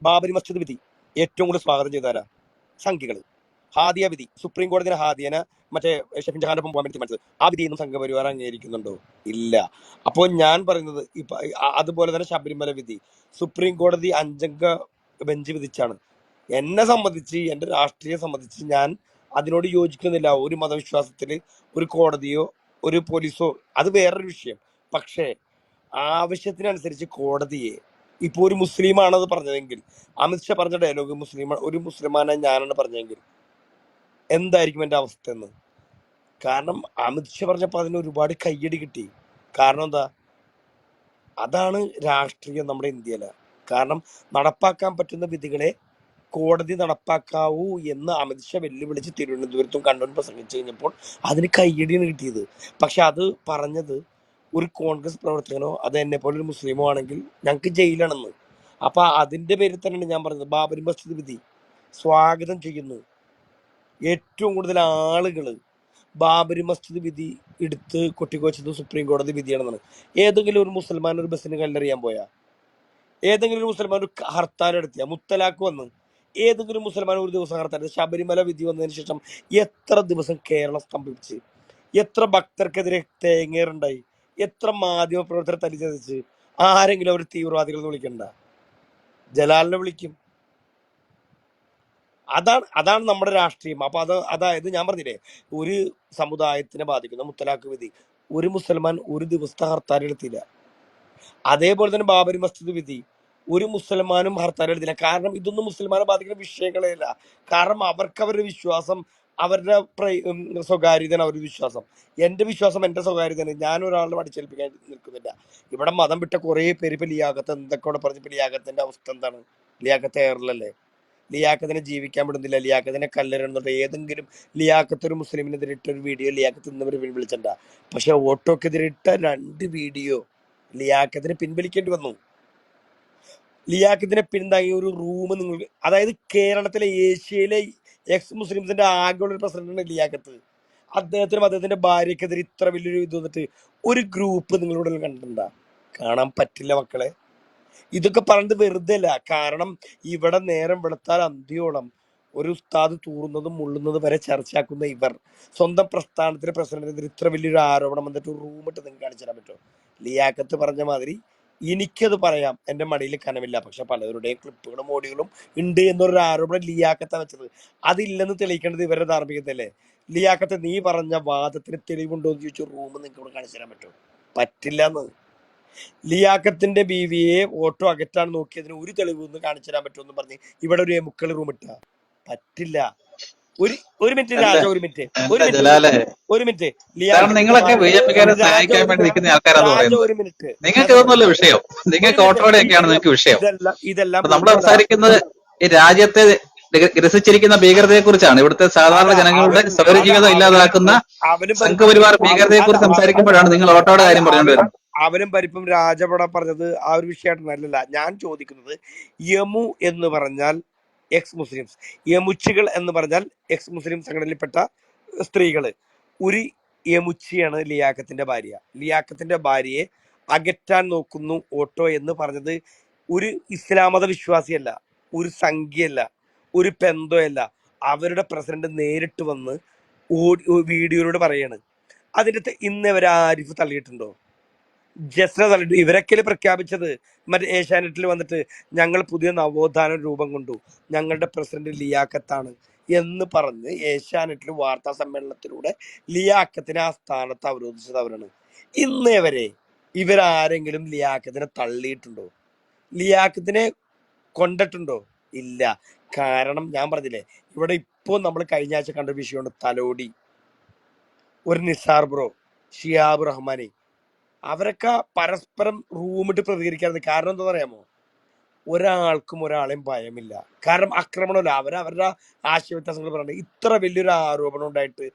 ബാബരി മസ്ജിദ് വിധി ഏറ്റവും കൂടുതൽ സ്വാഗതം ചെയ്താരാ? സംഘികൾ. ഹാദിയ വിധി, സുപ്രീം കോടതിയുടെ ഹാദിയനെ മറ്റേ ഷെഫിൻ ജഹാന്റെ ഒപ്പം പോകാൻ വേണ്ടി തീരുമാനിച്ചത്, ആ വിധിയൊന്നും സംഘപരിവാർ അംഗീകരിക്കുന്നുണ്ടോ? ഇല്ല. അപ്പോൾ ഞാൻ പറയുന്നത് ഇപ്പൊ അതുപോലെ തന്നെ ശബരിമല വിധി സുപ്രീം കോടതി 5 അംഗ ബെഞ്ച് വിധിച്ചാണ്. എന്നെ സംബന്ധിച്ച്, എന്റെ രാഷ്ട്രീയം സംബന്ധിച്ച് ഞാൻ അതിനോട് യോജിക്കുന്നില്ല. ഒരു മതവിശ്വാസത്തിൽ ഒരു കോടതിയോ ഒരു പോലീസോ അത് വേറൊരു വിഷയം. പക്ഷേ ആവശ്യത്തിനനുസരിച്ച് കോടതിയെ, ഇപ്പൊ ഒരു മുസ്ലിമാണത് പറഞ്ഞതെങ്കിൽ, അമിത്ഷാ പറഞ്ഞ ഡയലോഗ് ഒരു മുസ്ലിമാനെ ഞാനാണ് പറഞ്ഞതെങ്കിൽ എന്തായിരിക്കും എൻ്റെ അവസ്ഥ എന്ന്. കാരണം അമിത്ഷാ പറഞ്ഞപ്പോൾ അതിന് ഒരുപാട് കയ്യടി കിട്ടി. കാരണം എന്താ? അതാണ് രാഷ്ട്രീയം നമ്മുടെ ഇന്ത്യയില്. കാരണം നടപ്പാക്കാൻ പറ്റുന്ന വിധികളെ കോടതി നടപ്പാക്കാവൂ എന്ന് അമിത്ഷാ വെല്ലുവിളിച്ച് തിരുവനന്തപുരത്തും കണ്ണൂരും പ്രസംഗിച്ചു കഴിഞ്ഞപ്പോൾ അതിന് കയ്യടിയാണ് കിട്ടിയത്. പക്ഷെ അത് പറഞ്ഞത് ഒരു കോൺഗ്രസ് പ്രവർത്തകനോ അത് എന്നെ പോലെ ഒരു മുസ്ലിമോ ആണെങ്കിൽ ഞങ്ങൾക്ക് ജയിലാണെന്ന്. അപ്പൊ അതിന്റെ പേരിൽ തന്നെയാണ് ഞാൻ പറഞ്ഞത് ബാബരി മസ്ജിദ് വിധി സ്വാഗതം ചെയ്യുന്നു. ഏറ്റവും കൂടുതൽ ആളുകൾ ബാബരി മസ്ജിദ് വിധി എടുത്ത് കൊട്ടിക്കോച്ചത് സുപ്രീം കോടതി വിധിയാണെന്നാണ്. ഏതെങ്കിലും ഒരു മുസൽമാൻ ഒരു ബസ്സിന് കല്ലെറിയാൻ പോയാ? ഏതെങ്കിലും ഒരു മുസൽമാൻ ഒരു ഹർത്താൽ നടത്തിയ? മുത്തലാഖ് വന്ന് ഏതെങ്കിലും മുസൽമാൻ ഒരു ദിവസം ഹർത്താൽ? ശബരിമല വിധി വന്നതിന് ശേഷം എത്ര ദിവസം കേരളം സ്തംഭിച്ച്, എത്ര ഭക്തർക്കെതിരെ തേങ്ങേറുണ്ടായി, എത്ര മാധ്യമ പ്രവർത്തകരെ തല്ലിച്ചതച്ച്? ആരെങ്കിലും അവർ തീവ്രവാദികൾ എന്ന് വിളിക്കണ്ട? ജലാലിനെ വിളിക്കും. അതാണ് നമ്മുടെ രാഷ്ട്രീയം. അപ്പൊ അതായത് ഞാൻ പറഞ്ഞില്ലേ, ഒരു സമുദായത്തിനെ ബാധിക്കുന്ന മുത്തലാഖ് വിധി ഒരു മുസൽമാൻ ഒരു ദിവസത്തെ ഹർത്താൽ എടുത്തില്ല. അതേപോലെ തന്നെ ബാബരി മസ്ജിദ് വിധി ഒരു മുസൽമാനും ഹർത്താൽ എടുത്തില്ല. കാരണം ഇതൊന്നും മുസൽമാനെ ബാധിക്കുന്ന വിഷയങ്ങളേ അല്ല. കാരണം അവരുടെ വിശ്വാസം, അവരുടെ സ്വകാര്യതയാണ് അവരുടെ വിശ്വാസം. എന്റെ വിശ്വാസം എന്റെ സ്വകാര്യതയാണ്. ഞാൻ ഒരാളെ അടിച്ചേൽപ്പിക്കാൻ നിൽക്കുന്നില്ല. ഇവിടെ മതം വിട്ട കുറെ പേര് ഇപ്പൊ ലിയാഖത്ത് എന്തൊക്കെ പറഞ്ഞപ്പോ ലിയാഖത്തിന്റെ അവസ്ഥ എന്താണ്? ലിയാഖത്ത് എയറിലല്ലേ? ലിയാഖത്തിനെ ജീവിക്കാൻ വിടുന്നില്ല, ലിയാഖത്തിനെ കല്ലെറിയുന്നുണ്ട്. ഏതെങ്കിലും ലിയാഖത്ത് ഒരു മുസ്ലിമിനെതിരെ ഇട്ട ഒരു വീഡിയോ ലിയാഖത്ത് ഇന്നവർ പിൻവലിച്ചിട്ട? പക്ഷെ ഓട്ടോക്കെതിരെ ഇട്ട 2 വീഡിയോ ലിയാഖത്തിനെ പിൻവലിക്കേണ്ടി വന്നു. ലിയാഖത്തിനെ പിന്താങ്ങിയ ഒരു റൂം നിങ്ങൾക്ക്, അതായത് കേരളത്തിലെ ഏഷ്യയിലെ എക്സ് മുസ്ലിംസിന്റെ ആകെയുള്ള ഒരു പ്രസിഡന്റാണ് ലിയാഖത്ത്. അദ്ദേഹത്തിനും അദ്ദേഹത്തിന്റെ ഭാര്യക്കെതിരെ ഇത്ര വലിയൊരു ഇത് വന്നിട്ട് ഒരു ഗ്രൂപ്പ് നിങ്ങളോട് കണ്ടിട്ടുണ്ടാ? കാണാൻ പറ്റില്ല മക്കളെ. ഇതൊക്കെ പറഞ്ഞത് വെറുതെ അല്ല. കാരണം ഇവിടെ നേരം വെളുത്താൽ അന്ത്യോളം ഒരു ഉസ്താദ് തൂറുന്നതും മുള്ളുന്നതും വരെ ചർച്ചയാക്കുന്ന ഇവർ സ്വന്തം പ്രസ്ഥാനത്തിലെ പ്രസിഡന്റിനെതിരെ ഇത്ര വലിയൊരു ആരോപണം വന്നിട്ട് റൂം ഇട്ട് നിങ്ങൾക്ക് കാണിച്ചു തരാൻ പറ്റുമോ? ലിയാഖത്ത് പറഞ്ഞ മാതിരി എനിക്കത് പറയാം, എന്റെ മടിയിൽ കനമില്ല. പക്ഷെ പലവരുടെയും ക്ലിപ്പുകളും ഓഡിയോകളും ഉണ്ട് എന്നൊരു ആരോപണം ലിയാഖത്ത വെച്ചത്. അതില്ലെന്ന് തെളിയിക്കേണ്ടത് ഇവരുടെ ധാർമ്മികതയല്ലേ? ലിയാഖത്ത്, നീ പറഞ്ഞ വാദത്തിന് തെളിവുണ്ടോ എന്ന് ചോദിച്ചു റൂം നിങ്ങൾക്ക് ഇവിടെ കാണിച്ചു തരാൻ പറ്റുമോ? പറ്റില്ല എന്ന്. ലിയാഖത്തിന്റെ ബീവിയെ ഓട്ടോ അകറ്റാൻ നോക്കിയതിന് ഒരു തെളിവൊന്നും കാണിച്ചു തരാൻ പറ്റുമെന്ന് പറഞ്ഞ് ഇവിടെ ഒരു മുക്കൾ റൂം ഇട്ട? പറ്റില്ല. ഒരു മിനിറ്റ് രാജ, ഒരു മിനിറ്റ്. നിങ്ങളൊക്കെ ബി ജെ പിക്കാരെ സഹായിക്കാൻ വേണ്ടി നിൽക്കുന്ന ആൾക്കാരാന്ന് പറയുന്നത്. നിങ്ങൾക്ക് ഇതൊന്നുമല്ല വിഷയം. നിങ്ങൾക്ക് ഓട്ടോടെയൊക്കെയാണ് നിങ്ങൾക്ക് വിഷയം. ഇതെല്ലാം നമ്മൾ സംസാരിക്കുന്നത് ഈ രാജ്യത്തെ ഗ്രസിച്ചിരിക്കുന്ന ഭീകരതയെ കുറിച്ചാണ്. ഇവിടുത്തെ സാധാരണ ജനങ്ങളുടെ സൗരജീവിതം ഇല്ലാതാക്കുന്ന സംഘപരിവാർ ഭീകരതയെ കുറിച്ച് സംസാരിക്കുമ്പോഴാണ് നിങ്ങൾ ഓട്ടോയുടെ കാര്യം പറഞ്ഞുകൊണ്ട് വരുന്നത്. അവനും പരിപ്പും രാജപട പറഞ്ഞത് ആ ഒരു വിഷയമായിട്ടല്ല ഞാൻ ചോദിക്കുന്നത്. യമു എന്ന് പറഞ്ഞാൽ എക്സ് മുസ്ലിംസ്, യമുച്ചികൾ എന്ന് പറഞ്ഞാൽ എക്സ് മുസ്ലിം സംഘടനയിൽപ്പെട്ട സ്ത്രീകള്. ഒരു യമുച്ചിയാണ് ലിയാഖത്തിന്റെ ഭാര്യ. ലിയാഖത്തിന്റെ ഭാര്യയെ അകറ്റാൻ നോക്കുന്നു ഓട്ടോ എന്ന് പറഞ്ഞത് ഒരു ഇസ്ലാം മത വിശ്വാസിയല്ല, ഒരു സംഖ്യയല്ല, ഒരു പെന്തോയല്ല. അവരുടെ പ്രസിഡന്റ് നേരിട്ട് വന്ന് വീഡിയോയിലൂടെ പറയാണ്. അതിന്റെ ഇന്ന് ഇവരെ ആരിഫ് തള്ളിയിട്ടുണ്ടോ? ജസ്ന തള്ളിയിട്ട് ഇവരൊക്കെ പ്രഖ്യാപിച്ചത് മറ്റേ ഏഷ്യാനെറ്റിൽ വന്നിട്ട് ഞങ്ങൾ പുതിയ നവോത്ഥാന രൂപം കൊണ്ടു, ഞങ്ങളുടെ പ്രസിഡന്റ് ലിയാഖത്താണ് എന്ന് പറഞ്ഞ് ഏഷ്യാനെറ്റിൽ വാർത്താ സമ്മേളനത്തിലൂടെ ലിയാഖത്തിനെ ആ സ്ഥാനത്ത് അവരോധിച്ചത് അവരാണ്. ഇന്നേ വരെ ഇവരാരെങ്കിലും ലിയാഖത്തിനെ തള്ളിയിട്ടുണ്ടോ? ലിയാഖത്തിനെ കൊണ്ടിട്ടുണ്ടോ? ഇല്ല. കാരണം ഞാൻ പറഞ്ഞില്ലേ, ഇവിടെ ഇപ്പോൾ നമ്മൾ കഴിഞ്ഞ ആഴ്ച കണ്ട വിഷയമുണ്ട് തലോടി. ഒരു നിസാർ ബ്രോ, ഷിയാബ് റഹ്മാനി, അവരൊക്കെ പരസ്പരം റൂമിട്ട് പ്രതികരിക്കാറുണ്ട്. കാരണം എന്താ പറയാമോ? ഒരാൾക്കും ഒരാളെയും ഭയമില്ല. കാരണം ആക്രമണമല്ല, അവരുടെ ആശയവ്യത്യാസങ്ങൾ പറയുന്നത്. ഇത്ര വലിയൊരു ആരോപണം ഉണ്ടായിട്ട്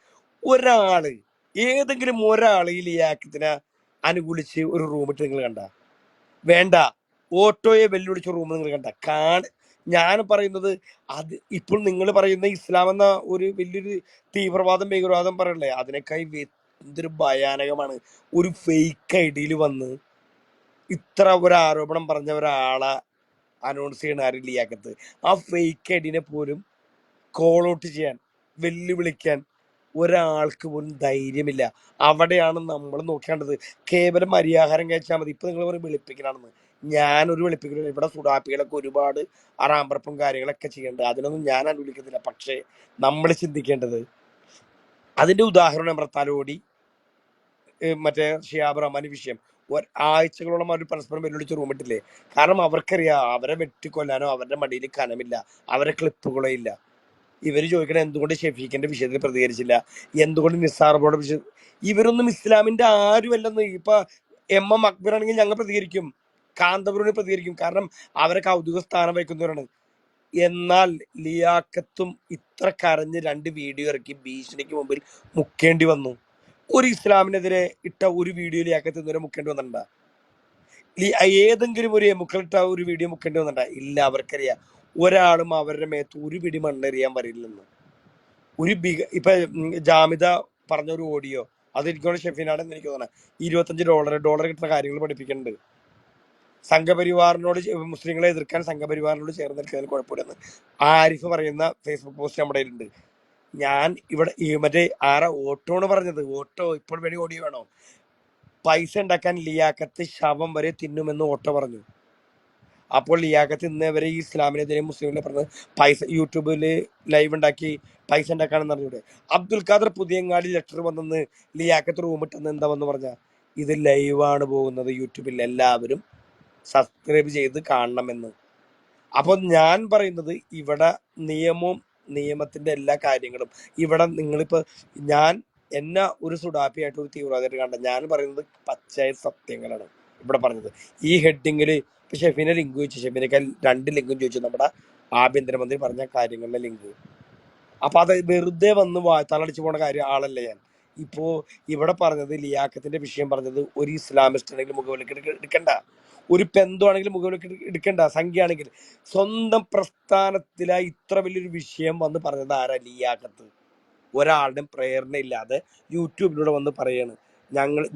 ഒരാള്, ഏതെങ്കിലും ഒരാൾ ഈ ലിയാഖത്തിനെ അനുകൂലിച്ച് ഒരു റൂമിട്ട് നിങ്ങൾ കണ്ട? വേണ്ട. ഓട്ടോയെ വെല്ലുവിളിച്ച റൂം നിങ്ങൾ കണ്ട? ഞാൻ പറയുന്നത് അത് ഇപ്പോൾ നിങ്ങൾ പറയുന്ന ഇസ്ലാം എന്ന ഒരു വലിയൊരു തീവ്രവാദം ഭീകരവാദം പറയല്ലേ, അതിനേക്കായി എന്തൊരു ഭയാനകമാണ്. ഒരു ഫേക്ക് ഐഡിയിൽ വന്ന് ഇത്ര ഒരു ആരോപണം പറഞ്ഞ ഒരാളെ അനൗൺസ് ചെയ്യണ ആരും ലിയാക്കത്ത്. ആ ഫേക്ക് ഐഡിനെ പോലും കോൾ ഔട്ട് ചെയ്യാൻ, വെല്ലുവിളിക്കാൻ ഒരാൾക്ക് പോലും ധൈര്യമില്ല. അവിടെയാണ് നമ്മൾ നോക്കേണ്ടത്. കേവലം അരിയാഹാരം കഴിച്ചാൽ മതി. ഇപ്പൊ നിങ്ങൾ പറയും വെളുപ്പിക്കലാണെന്ന്. ഞാനൊരു വെളുപ്പിക്കലില്ല. ഇവിടെ സുഡാപ്പികളൊക്കെ ഒരുപാട് അറാമ്പറപ്പും കാര്യങ്ങളൊക്കെ ചെയ്യേണ്ടത്, അതിനൊന്നും ഞാൻ അനുകൂലിക്കുന്നില്ല. പക്ഷേ നമ്മൾ ചിന്തിക്കേണ്ടത്, അതിന്റെ ഉദാഹരണം നമ്മുടെ തലോടി മറ്റേ ഷിയാബ് റഹ്മാന്റെ വിഷയം ആഴ്ചകളോളം അവർ പരസ്പരം വെല്ലുവിളിച്ച് റൂമിട്ടില്ലേ. കാരണം അവർക്കറിയാം അവരെ വെട്ടിക്കൊല്ലാനോ അവരുടെ മടിയിൽ കനമില്ല, അവരെ ക്ലിപ്പുകളോ ഇല്ല. ഇവര് ചോദിക്കണത് എന്തുകൊണ്ട് ഷെഫീഖിന്റെ വിഷയത്തിൽ പ്രതികരിച്ചില്ല, എന്തുകൊണ്ട് നിസാർബോയുടെ വിഷയം. ഇവരൊന്നും ഇസ്ലാമിന്റെ ആരുമല്ലെന്ന്. ഇപ്പൊ അക്ബർ ആണെങ്കിൽ ഞങ്ങൾ പ്രതികരിക്കും, കാന്തപുരന് പ്രതികരിക്കും, കാരണം അവരൊക്കെ ഔദ്യോഗിക സ്ഥാനം വഹിക്കുന്നവരാണ്. എന്നാൽ ലിയാക്കത്തും ഇത്ര കരഞ്ഞ് 2 വീഡിയോ ഇറക്കി ഭീഷണിക്ക് മുമ്പിൽ മുക്കേണ്ടി വന്നു. ഒരു ഇസ്ലാമിനെതിരെ ഇട്ട ഒരു വീഡിയോ ലിയാക്കത്ത് ഇതുവരെ മുക്കേണ്ടി വന്നിട്ടുണ്ടാ? ഏതെങ്കിലും ഒരു മുക്കളിട്ട ഒരു വീഡിയോ മുക്കേണ്ടി വന്നിട്ടുണ്ടാ? ഇല്ല. അവർക്കറിയാം ഒരാളും അവരുടെ മേത്ത് ഒരു പിടി മണ്ണെറിയാൻ വരില്ലെന്ന്. ഒരു ഇപ്പൊ ജാമിദ പറഞ്ഞ ഒരു ഓഡിയോ, അത് എനിക്കോട് ഷെഫീനാടെന്ന് എനിക്ക് തോന്നാം, $25 കിട്ടുന്ന കാര്യങ്ങൾ പഠിപ്പിക്കുന്നുണ്ട്. സംഘപരിവാറിനോട് മുസ്ലിങ്ങളെ എതിർക്കാൻ സംഘപരിവാറിനോട് ചേർന്ന് നിൽക്കുന്നതിന് കുഴപ്പമില്ലെന്ന് ആരിഫ് പറയുന്ന ഫേസ്ബുക്ക് പോസ്റ്റ് നമ്മുടെ കയ്യിലുണ്ട്. ഞാൻ ഇവിടെ മറ്റേ ഓട്ടോ ആണ് പറഞ്ഞത്. ഓട്ടോ ഇപ്പോൾ വേണി ഓഡിയോ വേണോ? പൈസ ഉണ്ടാക്കാൻ ലിയാക്കത്ത് ശവം വരെ തിന്നുമെന്ന് ഓട്ടോ പറഞ്ഞു. അപ്പോൾ ലിയാക്കത്ത് ഇന്ന് വരെ ഈ ഇസ്ലാമിനെതിരെ മുസ്ലിമിനെ പറഞ്ഞത് പൈസ യൂട്യൂബില് ലൈവ് ഉണ്ടാക്കി പൈസ ഉണ്ടാക്കാണെന്ന് പറഞ്ഞൂടെ? അബ്ദുൽ ഖാദർ പുതിയങ്ങാടി ലെറ്റർ വന്നെന്ന് ലിയാക്കത്ത് റൂമിട്ടെന്ന് എന്താ വന്ന് പറഞ്ഞ? ഇത് ലൈവാണ് പോകുന്നത് യൂട്യൂബിൽ, എല്ലാവരും സബ്സ്ക്രൈബ് ചെയ്ത് കാണണമെന്ന്. അപ്പോൾ ഞാൻ പറയുന്നത്, ഇവിടെ നിയമത്തിന്റെ എല്ലാ കാര്യങ്ങളും ഇവിടെ നിങ്ങളിപ്പോ എന്നെ ഒരു സുഡാപ്പിയായിട്ട് ഒരു തീവ്രവാദിയായിട്ട് കണ്ട ഞാൻ പറയുന്നത് പച്ചയായ സത്യങ്ങളാണ് ഇവിടെ പറഞ്ഞത്. ഈ ഹെഡിങ്ങിൽ ഇപ്പൊ ഷെഫീനെ ലിങ്ക് ചോദിച്ചു, ഷെഫീനേക്കാൾ 2 ലിങ്കും ചോദിച്ചു നമ്മുടെ ആഭ്യന്തരമന്ത്രി പറഞ്ഞ കാര്യങ്ങളുടെ ലിങ്ക്. അപ്പൊ അത് വെറുതെ വന്ന് തലടിച്ചു പോണ ആളല്ല ഞാൻ. ഇപ്പോ ഇവിടെ പറഞ്ഞത് ലിയാക്കത്തിന്റെ വിഷയം പറഞ്ഞത് ഒരു ഇസ്ലാമിസ്റ്റ് ആണെങ്കിൽ മുഖവിലേക്ക് എടുക്കണ്ട, ഒരു പെന്തോ ആണെങ്കിൽ മുഖവിലേക്ക് എടുക്കണ്ട, സംഖ്യയാണെങ്കിൽ. സ്വന്തം പ്രസ്ഥാനത്തിലാ ഇത്ര വലിയൊരു വിഷയം വന്ന് പറഞ്ഞത് ആരാ? ലിയാക്കത്ത്. ഒരാളുടെ പ്രേരണയില്ലാതെ യൂട്യൂബിലൂടെ വന്ന് പറയാണ്,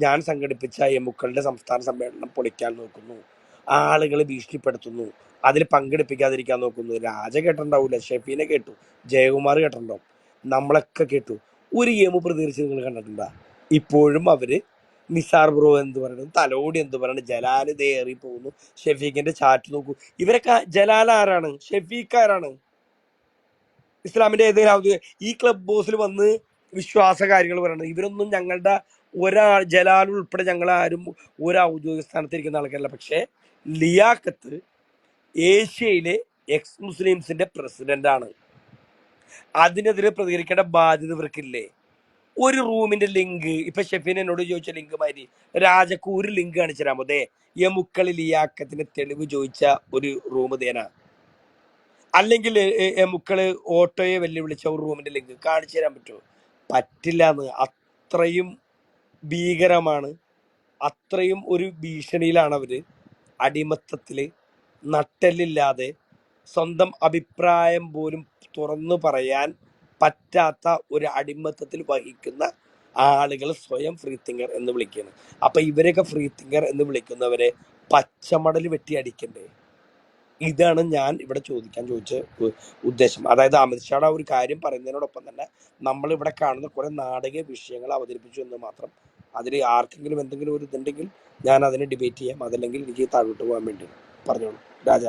ഞാൻ സംഘടിപ്പിച്ച എമുക്കളുടെ സംസ്ഥാന സമ്മേളനം പൊളിക്കാൻ നോക്കുന്നു, ആളുകളെ ഭീഷണിപ്പെടുത്തുന്നു, അതിൽ പങ്കെടുപ്പിക്കാതിരിക്കാൻ നോക്കുന്നു. രാജ കേട്ടിട്ടുണ്ടാവൂല, ഷെഫീനെ കേട്ടു, ജയകുമാർ കേട്ടിട്ടുണ്ടാവും, നമ്മളൊക്കെ കേട്ടു. ഒരു യമു പ്രതികരിച്ച് നിങ്ങൾ കണ്ടിട്ടുണ്ടാ? ഇപ്പോഴും അവര് നിസാർ ബ്രോ എന്ത് പറയണു, തലോടി എന്ത് പറയണു, ജലാല് ദേറി പോകുന്നു, ഷെഫീഖിന്റെ ചാറ്റ് നോക്കൂ. ഇവരൊക്കെ ജലാൽ ആരാണ്? ഷെഫീഖ് ആരാണ്? ഇസ്ലാമിന്റെ ഏതെങ്കിലും ഈ ക്ലബ് ഹൗസിൽ വന്ന് വിശ്വാസ കാര്യങ്ങൾ പറയണത് ഇവരൊന്നും ഞങ്ങളുടെ ജലാൽ ഉൾപ്പെടെ ഞങ്ങൾ ആരും ഒരു ഔദ്യോഗിക സ്ഥാനത്തിരിക്കുന്ന ആൾക്കാരല്ല. പക്ഷെ ലിയാക്കത്ത് ഏഷ്യയിലെ എക്സ് മുസ്ലിംസിന്റെ പ്രസിഡന്റ് ആണ്. അതിനെതിരെ പ്രതികരിക്കേണ്ട ബാധ്യത ഇവർക്കില്ലേ? ഒരു റൂമിന്റെ ലിങ്ക് ഇപ്പൊ ഷെഫീൻ എന്നോട് ചോദിച്ച ലിങ്ക് മാതിരി രാജക്ക് ഒരു ലിങ്ക് കാണിച്ചു തരാമോ? യമുക്കളിൽ ലിയാക്കത്തിന്റെ തെളിവ് ചോദിച്ച ഒരു റൂം തേനാ. അല്ലെങ്കിൽ മുക്കള് ഓട്ടോയെ വെല്ലുവിളിച്ച ഒരു റൂമിന്റെ ലിങ്ക് കാണിച്ചു തരാൻ പറ്റുമോ? പറ്റില്ല എന്ന്. അത്രയും ഭീകരമാണ്, അത്രയും ഒരു ഭീഷണിയിലാണ് അവര്. അടിമത്തത്തില് നട്ടെല്ലില്ലാതെ സ്വന്തം അഭിപ്രായം പോലും തുറന്നു പറയാൻ പറ്റാത്ത ഒരു അടിമത്തത്തിൽ വഹിക്കുന്ന ആളുകൾ സ്വയം ഫ്രീ തിങ്കർ എന്ന് വിളിക്കുകയാണ്. അപ്പൊ ഇവരെയൊക്കെ ഫ്രീ തിങ്കർ എന്ന് വിളിക്കുന്നവരെ പച്ചമടൽ വെട്ടി അടിക്കണ്ടേ? ഇതാണ് ഞാൻ ഇവിടെ ചോദിച്ച ഉദ്ദേശം. അതായത് അമിത്ഷായുടെ ഒരു കാര്യം പറയുന്നതിനോടൊപ്പം തന്നെ നമ്മൾ ഇവിടെ കാണുന്ന കുറെ നാടകീയ വിഷയങ്ങൾ അവതരിപ്പിച്ചു എന്ന് മാത്രം. അതിൽ ആർക്കെങ്കിലും എന്തെങ്കിലും ഒരു ഇതുണ്ടെങ്കിൽ ഞാൻ അതിനെ ഡിബേറ്റ് ചെയ്യാം, അതല്ലെങ്കിൽ എനിക്ക് താഴോട്ട് പോകാൻ വേണ്ടി പറഞ്ഞോളൂ രാജ.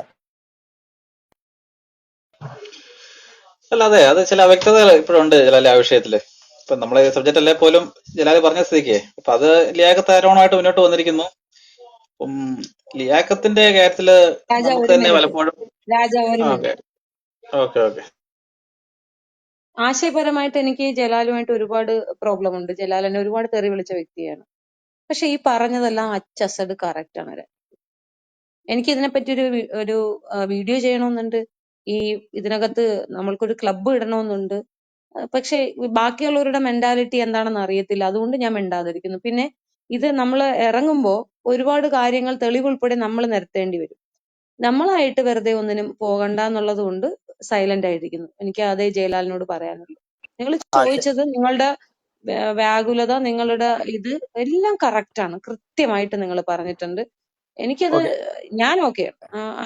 അല്ല, അതെ, അത് ചില അവ്യക്തതകൾ ഇപ്പോഴുണ്ട് ജലാലെ ആ വിഷയത്തില്. ഇപ്പൊ നമ്മളെ സബ്ജക്റ്റ് അല്ലേ പോലും ജലാല് പറഞ്ഞ സ്ഥിതിക്ക് അപ്പൊ അത് ലിയാഖത്ത് ആരോണമായിട്ട് മുന്നോട്ട് വന്നിരിക്കുന്നു. ലിയാഖത്തിന്റെ കാര്യത്തില് രാജ നമുക്ക് ഒരു തന്നെ മിനിറ്റ് പലപ്പോഴും രാജ ഒരു ഓക്കെ മിനിറ്റ് ഓക്കെ ഓക്കെ ആശയപരമായിട്ട് എനിക്ക് ജലാലുമായിട്ട് ഒരുപാട് പ്രോബ്ലം ഉണ്ട്. ജലാൽ എന്നെ ഒരുപാട് തെറി വിളിച്ച വ്യക്തിയാണ്. പക്ഷെ ഈ പറഞ്ഞതെല്ലാം അച്ചസഡ് കറക്റ്റ് ആണ്. എനിക്ക് ഇതിനെപ്പറ്റി ഒരു വീഡിയോ ചെയ്യണമെന്നുണ്ട്. ഈ ഇതിനകത്ത് നമ്മൾക്കൊരു ക്ലബ്ബ് ഇടണമെന്നുണ്ട്. പക്ഷെ ബാക്കിയുള്ളവരുടെ മെന്റാലിറ്റി എന്താണെന്ന് അറിയത്തില്ല. അതുകൊണ്ട് ഞാൻ മിണ്ടാതിരിക്കുന്നു. പിന്നെ ഇത് നമ്മൾ ഇറങ്ങുമ്പോ ഒരുപാട് കാര്യങ്ങൾ തെളിവുൾപ്പെടെ നമ്മൾ നിരത്തേണ്ടി വരും. നമ്മളായിട്ട് വെറുതെ ഒന്നിനും പോകണ്ട എന്നുള്ളത് കൊണ്ട് സൈലന്റ് ആയിരിക്കുന്നു. എനിക്ക് അതേ ജയലാലിനോട് പറയാനുള്ളൂ. നിങ്ങൾ ചോദിച്ചത് നിങ്ങളുടെ വ്യാകുലത, നിങ്ങളുടെ ഇത് എല്ലാം കറക്റ്റ് ആണ്. കൃത്യമായിട്ട് നിങ്ങൾ പറഞ്ഞിട്ടുണ്ട്. എനിക്കത് ഓക്കെ. ഞാൻ ഓക്കെ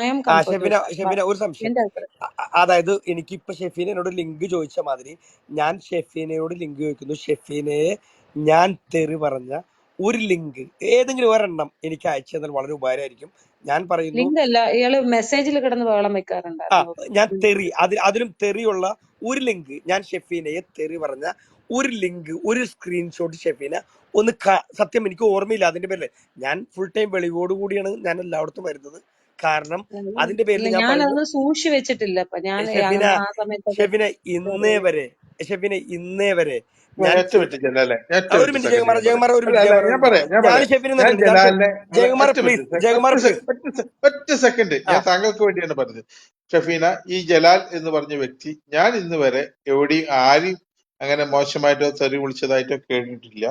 ഐ ആം ആ കംഫർട്ട് ഷെഫിന, വിത്ത് ഷെഫിന ഒരു സംശയം. എന്റെ അഭിപ്രായം. അതായത് എനിക്കിപ്പോ ഷെഫീന എന്നോട് ലിങ്ക് ചോദിച്ച മാതിരി ഞാൻ ഷെഫീനയോട് ലിങ്ക് ചോദിക്കുന്നു. ഷെഫീനയെ ഞാൻ തെറി പറഞ്ഞ ഒരു ലിങ്ക് ഏതെങ്കിലും ഒരെണ്ണം എനിക്ക് അയച്ചു തന്നാൽ വളരെ ഉപകാരമായിരിക്കും. ഞാൻ പറയുന്നു, ലിങ്ക് അല്ല, ഇയാള് മെസ്സേജിൽ കിടന്ന് ബഹളം ആ വെക്കാറുണ്ടായിരുന്നു. ഞാൻ തെറി അതിലും തെറിയുള്ള ഒരു ലിങ്ക്, ഞാൻ ഷെഫീനയെ തെറി പറഞ്ഞ ഒരു ലിങ്ക്, ഒരു സ്ക്രീൻഷോട്ട് ഷെഫീന ഒന്ന് സത്യം എനിക്ക് ഓർമ്മയില്ല അതിന്റെ പേരില്. ഞാൻ ഫുൾ ടൈം വെളിവോടുകൂടിയാണ് ഞാൻ എല്ലായിടത്തും വരുന്നത്. കാരണം അതിന്റെ ഇല്ല, പേരിൽ ഞാൻ പറയുന്നു, ഞാനതൊന്നും സൂക്ഷിച്ചു വെച്ചിട്ടില്ല. അപ്പൊ ഞാൻ ഷെഫിന ആ സമയത്തൊക്കെ ഷെഫിന ഇന്നേ വരെ ഷെഫിന ഇന്നേ വരെ ഞാൻ ഒറ്റ മിനിറ്റ് ജലാലെ, ഒറ്റ ഒരു മിനിറ്റ് മിനിറ്റ് സെക്കൻഡ് ജയകുമാർ, ഞാൻ പറയാം. ജയകുമാർ ഒരു അല്ല മിനിറ്റ്, അല്ല ജയകുമാർ ഒരു ഞാൻ മിനിറ്റ്. പറയാം ഞാൻ ഞാൻ പറയാം. ഷെഫിനെ ഞാൻ നിർത്തിയിട്ടുണ്ട്. ജലാലിനെ അല്ല, ജയകുമാർ ഒറ്റ പ്ലീസ്, മിനിറ്റ് ജയകുമാർ പ്ലീസ്. ഒറ്റ സെക്കൻഡ് ഞാൻ താങ്കൾക്ക് വേണ്ടിയാണ് പറഞ്ഞത്. ഷഫീന, ഈ ജലാൽ എന്ന് പറഞ്ഞ വ്യക്തി ഞാൻ ഇന്ന് വരെ എവിടെയും ആരും അങ്ങനെ മോശമായിട്ടോ തെറി വിളിച്ചതായിട്ടോ കേട്ടിട്ടില്ല.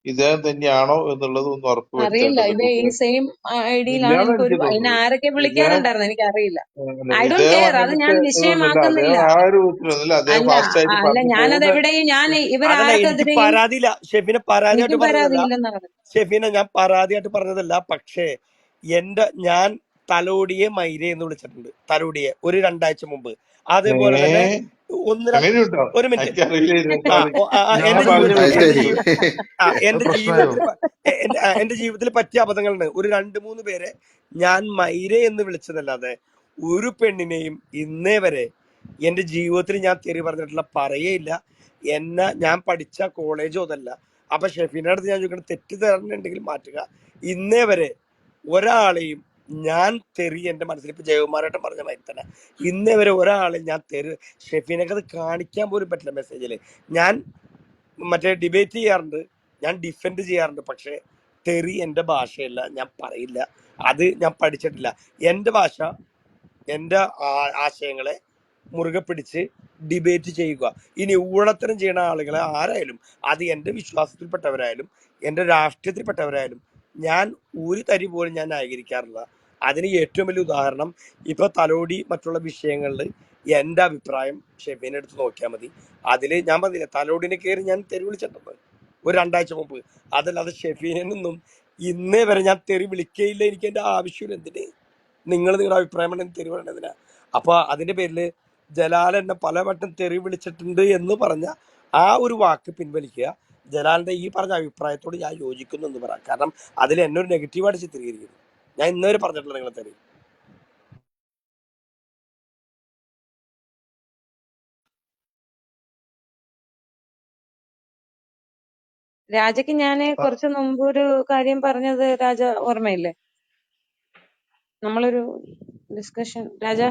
ഇദ്ദേഹം തന്നെയാണോ എന്നുള്ളത് ഒന്ന് ഉറപ്പ് അറിയില്ല. വരുത്തേണ്ടത് ഇത് ഈ കൂട്ടുകാർ. സെയിം ഐഡിയിലാണ് ഇല്ലാന്ന് എനിക്ക് എനിക്ക് എന്നെ തോന്നുന്നത്. ആരൊക്കെ ഇദ്ദേഹം വിളിക്കാറുണ്ടായിരുന്നു എനിക്ക് അറിയില്ല. ഐ ഡോണ്ട് ഇദ്ദേഹം കെയർ. അത് ഞാൻ അങ്ങനത്തെ ഇതൊന്നുമില്ല. വിഷയമാക്കുന്നില്ല. അദ്ദേഹം ആ ഒരു വിധത്തിലൊന്നുമില്ല. അദ്ദേഹം അല്ല ഫാസ്റ്റ് ആയിട്ട് അല്ല, പറഞ്ഞു ഞാനത് പോകുന്ന. എവിടെയും ഞാൻ അതല്ല, എനിക്ക് ഇവരാർക്കെതിരെയും പരാതിയില്ല ഷെഫിനെ, പരാതിയായിട്ട് എനിക്കും പറഞ്ഞതല്ല പരാതിയില്ലെന്നാ പറഞ്ഞത്. ഷെഫീന, ഞാൻ പരാതിയായിട്ട് പറഞ്ഞതല്ല. പക്ഷേ ഞാൻ തലോടിയെ മൈര എന്ന് വിളിച്ചിട്ടുണ്ട്, തലോടിയെ ഒരു 2 ആഴ്ച മുമ്പ്. അതേപോലെ തന്നെ ഏ ഒന്ന് അങ്ങനെയുണ്ടോ? ഒരു മിനിറ്റ്. എനിക്കറിയില്ലായിരുന്നു. ആ സോറി, ഞാൻ എന്റെ പറഞ്ഞു ജീവിതത്തിൽ അത് എന്റെ ശരി. വിട്ടു. എന്റെ അത് ജീവിതത്തിൽ പ്രശ്നമായോ? എന്റെ ജീവിതത്തിൽ പറ്റിയ അബദ്ധങ്ങളുണ്ട്. ഒരു 2-3 പേരെ ഞാൻ മൈര എന്ന് വിളിച്ചതല്ലാതെ ഒരു പെണ്ണിനെയും ഇന്നേ വരെ എന്റെ ജീവിതത്തിൽ ഞാൻ തെറി പറഞ്ഞിട്ടില്ല, പറയേയില്ല. ഞാൻ പഠിച്ച കോളേജോ അതല്ല. അപ്പൊ ഷെഫീനയുടെ അടുത്ത് ഞാൻ ചോദിക്കണം, തെറ്റിദ്ധാരണയുണ്ടെങ്കിൽ മാറ്റുക. ഇന്നേ വരെ ഒരാളെയും ഞാൻ തെറി എന്റെ മനസ്സിൽ, ഇപ്പൊ ജയകുമാരേട്ടൻ പറഞ്ഞ മാതിരി തന്നെ ഇന്നേ വരെ ഒരാളെയും ഞാൻ തെറി, ഷെഫീനൊക്കെ അത് കാണിക്കാൻ പോലും പറ്റില്ല മെസ്സേജിൽ. ഞാൻ മറ്റേ ഡിബേറ്റ് ചെയ്യാറുണ്ട്, ഞാൻ ഡിഫെൻഡ് ചെയ്യാറുണ്ട്. പക്ഷെ തെറി എൻ്റെ ഭാഷയല്ല, ഞാൻ പറയില്ല. അത് ഞാൻ പഠിച്ചിട്ടില്ല. എൻ്റെ ഭാഷ, എൻ്റെ ആശയങ്ങളെ മുറുകെ പിടിച്ച് ഡിബേറ്റ് ചെയ്യുക. ഇനി ഊഴത്തരം ചെയ്യുന്ന ആളുകളെ ആരായാലും, അത് എൻ്റെ വിശ്വാസത്തിൽപ്പെട്ടവരായാലും എൻ്റെ രാഷ്ട്രീയത്തിൽപ്പെട്ടവരായാലും, ഞാൻ ഒരു തരി പോലും ഞാൻ ന്യായീകരിക്കാറില്ല. അതിന് ഏറ്റവും വലിയ ഉദാഹരണം ഇപ്പൊ തലോടി മറ്റുള്ള വിഷയങ്ങളിൽ എൻ്റെ അഭിപ്രായം ഷെഫീനെ എടുത്ത് നോക്കിയാൽ മതി. അതിൽ ഞാൻ പറഞ്ഞില്ല, തലോടിനെ കയറി ഞാൻ തെറി വിളിച്ചിട്ടുണ്ട് ഒരു 2 ആഴ്ച മുമ്പ്. അതല്ലാതെ ഷെഫീനെ നിന്നും ഇന്നേ വരെ ഞാൻ തെറി വിളിക്കുകയില്ല. എനിക്ക് എൻ്റെ ആവശ്യമില്ല. എന്തിന് നിങ്ങളുടെ അഭിപ്രായം പറഞ്ഞ തെറി പറയണതിനാ? അപ്പൊ അതിന്റെ പേരില് ജലാൽ എന്നെ പലവട്ടം തെറി വിളിച്ചിട്ടുണ്ട് എന്ന് പറഞ്ഞ ആ ഒരു വാക്ക് പിൻവലിക്കുക. ജലാലിന്റെ ഈ പറഞ്ഞ അഭിപ്രായത്തോട് ഞാൻ യോജിക്കുന്നു എന്ന് പറയാം. കാരണം അതിൽ എന്നെ ഒരു നെഗറ്റീവായിട്ട് ചിത്രീകരിക്കുന്നു. ഞാൻ ഇന്നുവരെ പറഞ്ഞിട്ടില്ല നിങ്ങളെ തെറി. രാജയ്ക്ക് ഞാൻ കുറച്ച് മുമ്പ് ഒരു കാര്യം പറഞ്ഞത് രാജ ഓർമ്മയില്ലേ? നമ്മളൊരു ഡിസ്കഷൻ രാജ,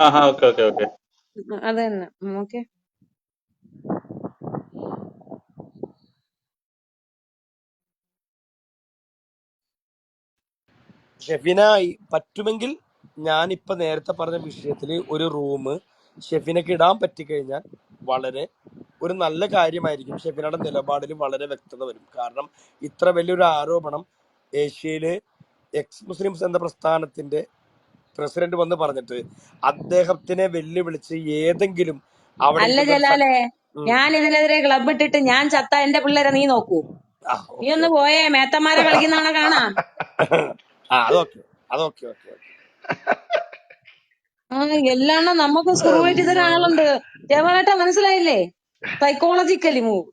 ആഹാ, ഓക്കെ ഓക്കെ ഓക്കെ. അത് തന്നെ. ഓക്കെ. ഷെഫിന, പറ്റുമെങ്കിൽ ഞാനിപ്പോ നേരത്തെ പറഞ്ഞ വിഷയത്തിൽ ഒരു റൂം ഷെഫിനക്ക് ഇടാൻ പറ്റിക്കഴിഞ്ഞാൽ വളരെ ഒരു നല്ല കാര്യമായിരിക്കും. ഷെഫിനയുടെ നിലപാടിൽ വളരെ വ്യക്തത വരും. കാരണം ഇത്ര വലിയൊരു ആരോപണം ഏഷ്യയിലെ എക്സ് മുസ്ലിംസ് എന്ന പ്രസ്ഥാനത്തിന്റെ പ്രസിഡന്റ് വന്ന് പറഞ്ഞിട്ട് അദ്ദേഹത്തിനെ വെല്ലുവിളിച്ച് ഏതെങ്കിലും അവിടെ അല്ല ഇരിക്കുന്ന ജലാലേ, ഞാൻ ഇതിനെതിരെ ക്ലബ് ഇട്ടിട്ട് ഞാൻ ചത്ത എന്റെ പിള്ളേരെ നീ നോക്കൂ. നീ ഒന്ന് പോയേ, മേത്തന്മാരെ കളിക്കുന്നവണ കാണാം. അതൊക്കെ അതൊക്കെ ഓക്കെ. എല്ലാം നമുക്ക് സുഖമായിട്ട് തരാൻ ആളുണ്ട്. ജവാനായിട്ടാ, മനസ്സിലായില്ലേ? Psychologically move.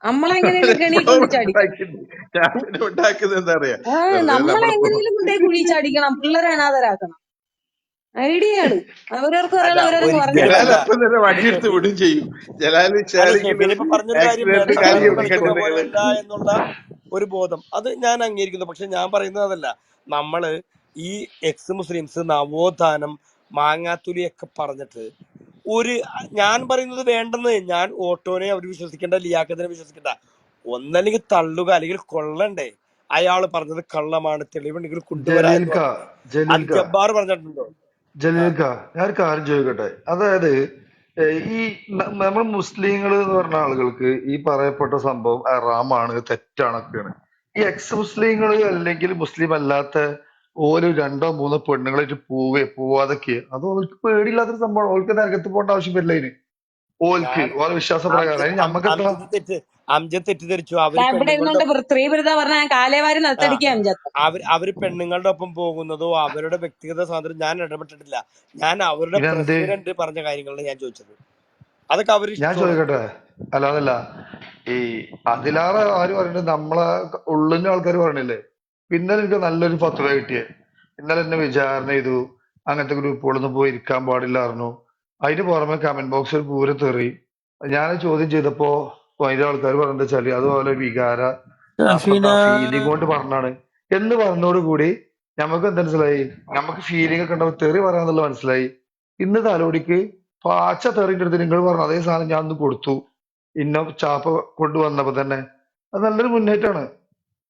നമ്മളെങ്ങനെയും കെണി കൊണ്ട് ചാടിക്കണം. ഞാൻ പിന്നെ ഉണ്ടാക്കുന്നത് എന്താ പറയാ, വെറുതെ നമ്മളെങ്ങനെയും കൊണ്ടേ കുഴി ചാടിക്കണം, പിള്ളേരെ അനാഥരാക്കണം. ഐഡിയകള് അവരവർക്ക് അല്ല, പറയാനുള്ള ഓരോരങ്ങ് പറഞ്ഞു ഒരിക്കലും ജലാൽ അല്ല. കൊടുക്കണം. അപ്പം തന്നെ വടിയെടുത്ത് വിടും ചെയ്യും. ജലാല് അല്ല, ഷെഫീൻ ഇപ്പൊ പറഞ്ഞൊരു കാര്യം, ആക്സിഡന്റ് കാലി മേത്തന്മാർക്ക് കളിക്കുന്ന ഓടിക്കട്ടെ. പോലെയല്ല എന്നുള്ള ഒരു ബോധം, അത് ഞാൻ അംഗീകരിക്കുന്നു. പക്ഷെ ഞാൻ പറയുന്നത് അതല്ല. നമ്മള് ഈ എക്സ് മുസ്ലിംസ് നവോത്ഥാനം മാങ്ങാത്തുലിയൊക്കെ പറഞ്ഞിട്ട് ഞാൻ പറയുന്നത് വേണ്ടെന്ന്. ഞാൻ ഓട്ടോനെ അവർ വിശ്വസിക്കേണ്ട, ലിയാക്കത്തിനെ വിശ്വസിക്കേണ്ട. ഒന്നല്ലെങ്കിൽ തള്ളുക, അല്ലെങ്കിൽ കൊള്ളണ്ടേ. അയാൾ പറഞ്ഞത് കള്ളമാണ്, തെളിവുണ്ടെങ്കിൽ കൊണ്ടുവരാ എന്ന് ജലീൽക്ക പറഞ്ഞിട്ടുണ്ട്. അത് ജലീൽക്ക ജബ്ബാർ പറഞ്ഞിട്ടുണ്ടോ? ജലീൽക്ക ഞാൻ ഒരു കാര്യം ചോദിക്കട്ടെ. അതായത് ഈ നമ്മൾ മുസ്ലിങ്ങൾ എന്ന് പറഞ്ഞ ആളുകൾക്ക് ഈ പറയപ്പെട്ട സംഭവം ഹറാമാണ്, തെറ്റാണൊക്കെയാണ്. ഈ എക്സ് മുസ്ലിങ്ങൾ അല്ലെങ്കിൽ മുസ്ലിം അല്ലാത്ത ഓരോ 2-3 പെണ്ണുങ്ങളായിട്ട് പോവാതൊക്കെ അത് ഓൾക്ക് പേടിയില്ലാത്തൊരു സംഭവം. ഓൾക്ക് നരകത്ത് പോകേണ്ട ആവശ്യം വരില്ല. അതിന് ഓൾക്ക് ഓരോ വിശ്വാസ പ്രകാരം. അതിന് ഇത് നമ്മക്കെന്താ? തെറ്റ്. അംജദ് തെറ്റിദ്ധരിച്ചു. അവര് ഞാൻ ഇവിടെ പെണ്ണുങ്ങളുടെ ഇരുന്നോണ്ട് സ്ത്രീവിരുദ്ധ പറഞ്ഞ ഞാൻ കാലേവാരി ആ നിലത്തടിക്കാൻ അഞ്ചത്ത്. അവര് പെണ്ണുങ്ങളുടെ ഒപ്പം പോകുന്നതോ അവരുടെ വ്യക്തിഗത സ്വാതന്ത്ര്യം ഞാൻ ഇടപെട്ടിട്ടില്ല. ഞാൻ അവരുടെ ഇതെന്ത് പ്രസിഡന്റ് പറഞ്ഞ കാര്യങ്ങളാണ് ഞാൻ ചോദിച്ചത്. അതൊക്കെ അവര് ഞാൻ ഇഷ്ടമാണ്. ചോദിക്കട്ടെ, അല്ല അതല്ല, ഈ അതിലാറെ ആര് പറഞ്ഞിട്ട് നമ്മളെ ഉള്ളിന്റെ ആൾക്കാർ പറഞ്ഞില്ലേ, ഇന്നലെ എനിക്ക് നല്ലൊരു ഫത്വ കിട്ടിയേ, ഇന്നലെ എന്നെ വിചാരണ ചെയ്തു, അങ്ങനത്തെ ഗ്രൂപ്പുകളൊന്നും പോയി ഇരിക്കാൻ പാടില്ലായിരുന്നു, അതിന് പുറമെ കമന്റ് ബോക്സിൽ പൂരെ തെറി. ഞാൻ ചോദ്യം ചെയ്തപ്പോ അതിന്റെ ആൾക്കാർ പറഞ്ഞെന്താ വെച്ചാല് അതുപോലെ വികാര ഷഫീന ഫീലിംഗ് കൊണ്ട് പറഞ്ഞാണ് എന്ന് പറഞ്ഞോട് കൂടി നമുക്ക് എന്താ മനസ്സിലായി, നമുക്ക് ഫീലിംഗ് ഒക്കെ ഉണ്ടാവും, തെറി പറയാന്നുള്ള മനസ്സിലായി. ഇന്ന് തലോടിക്ക് പാച്ച തെറിന്റെ അടുത്ത് നിങ്ങൾ പറഞ്ഞു അതേ സാധനം ഞാൻ ഒന്ന് കൊടുത്തു, ഇന്ന ചാപ്പ കൊണ്ടുവന്നപ്പോ തന്നെ അത് നല്ലൊരു മുന്നേറ്റമാണ്.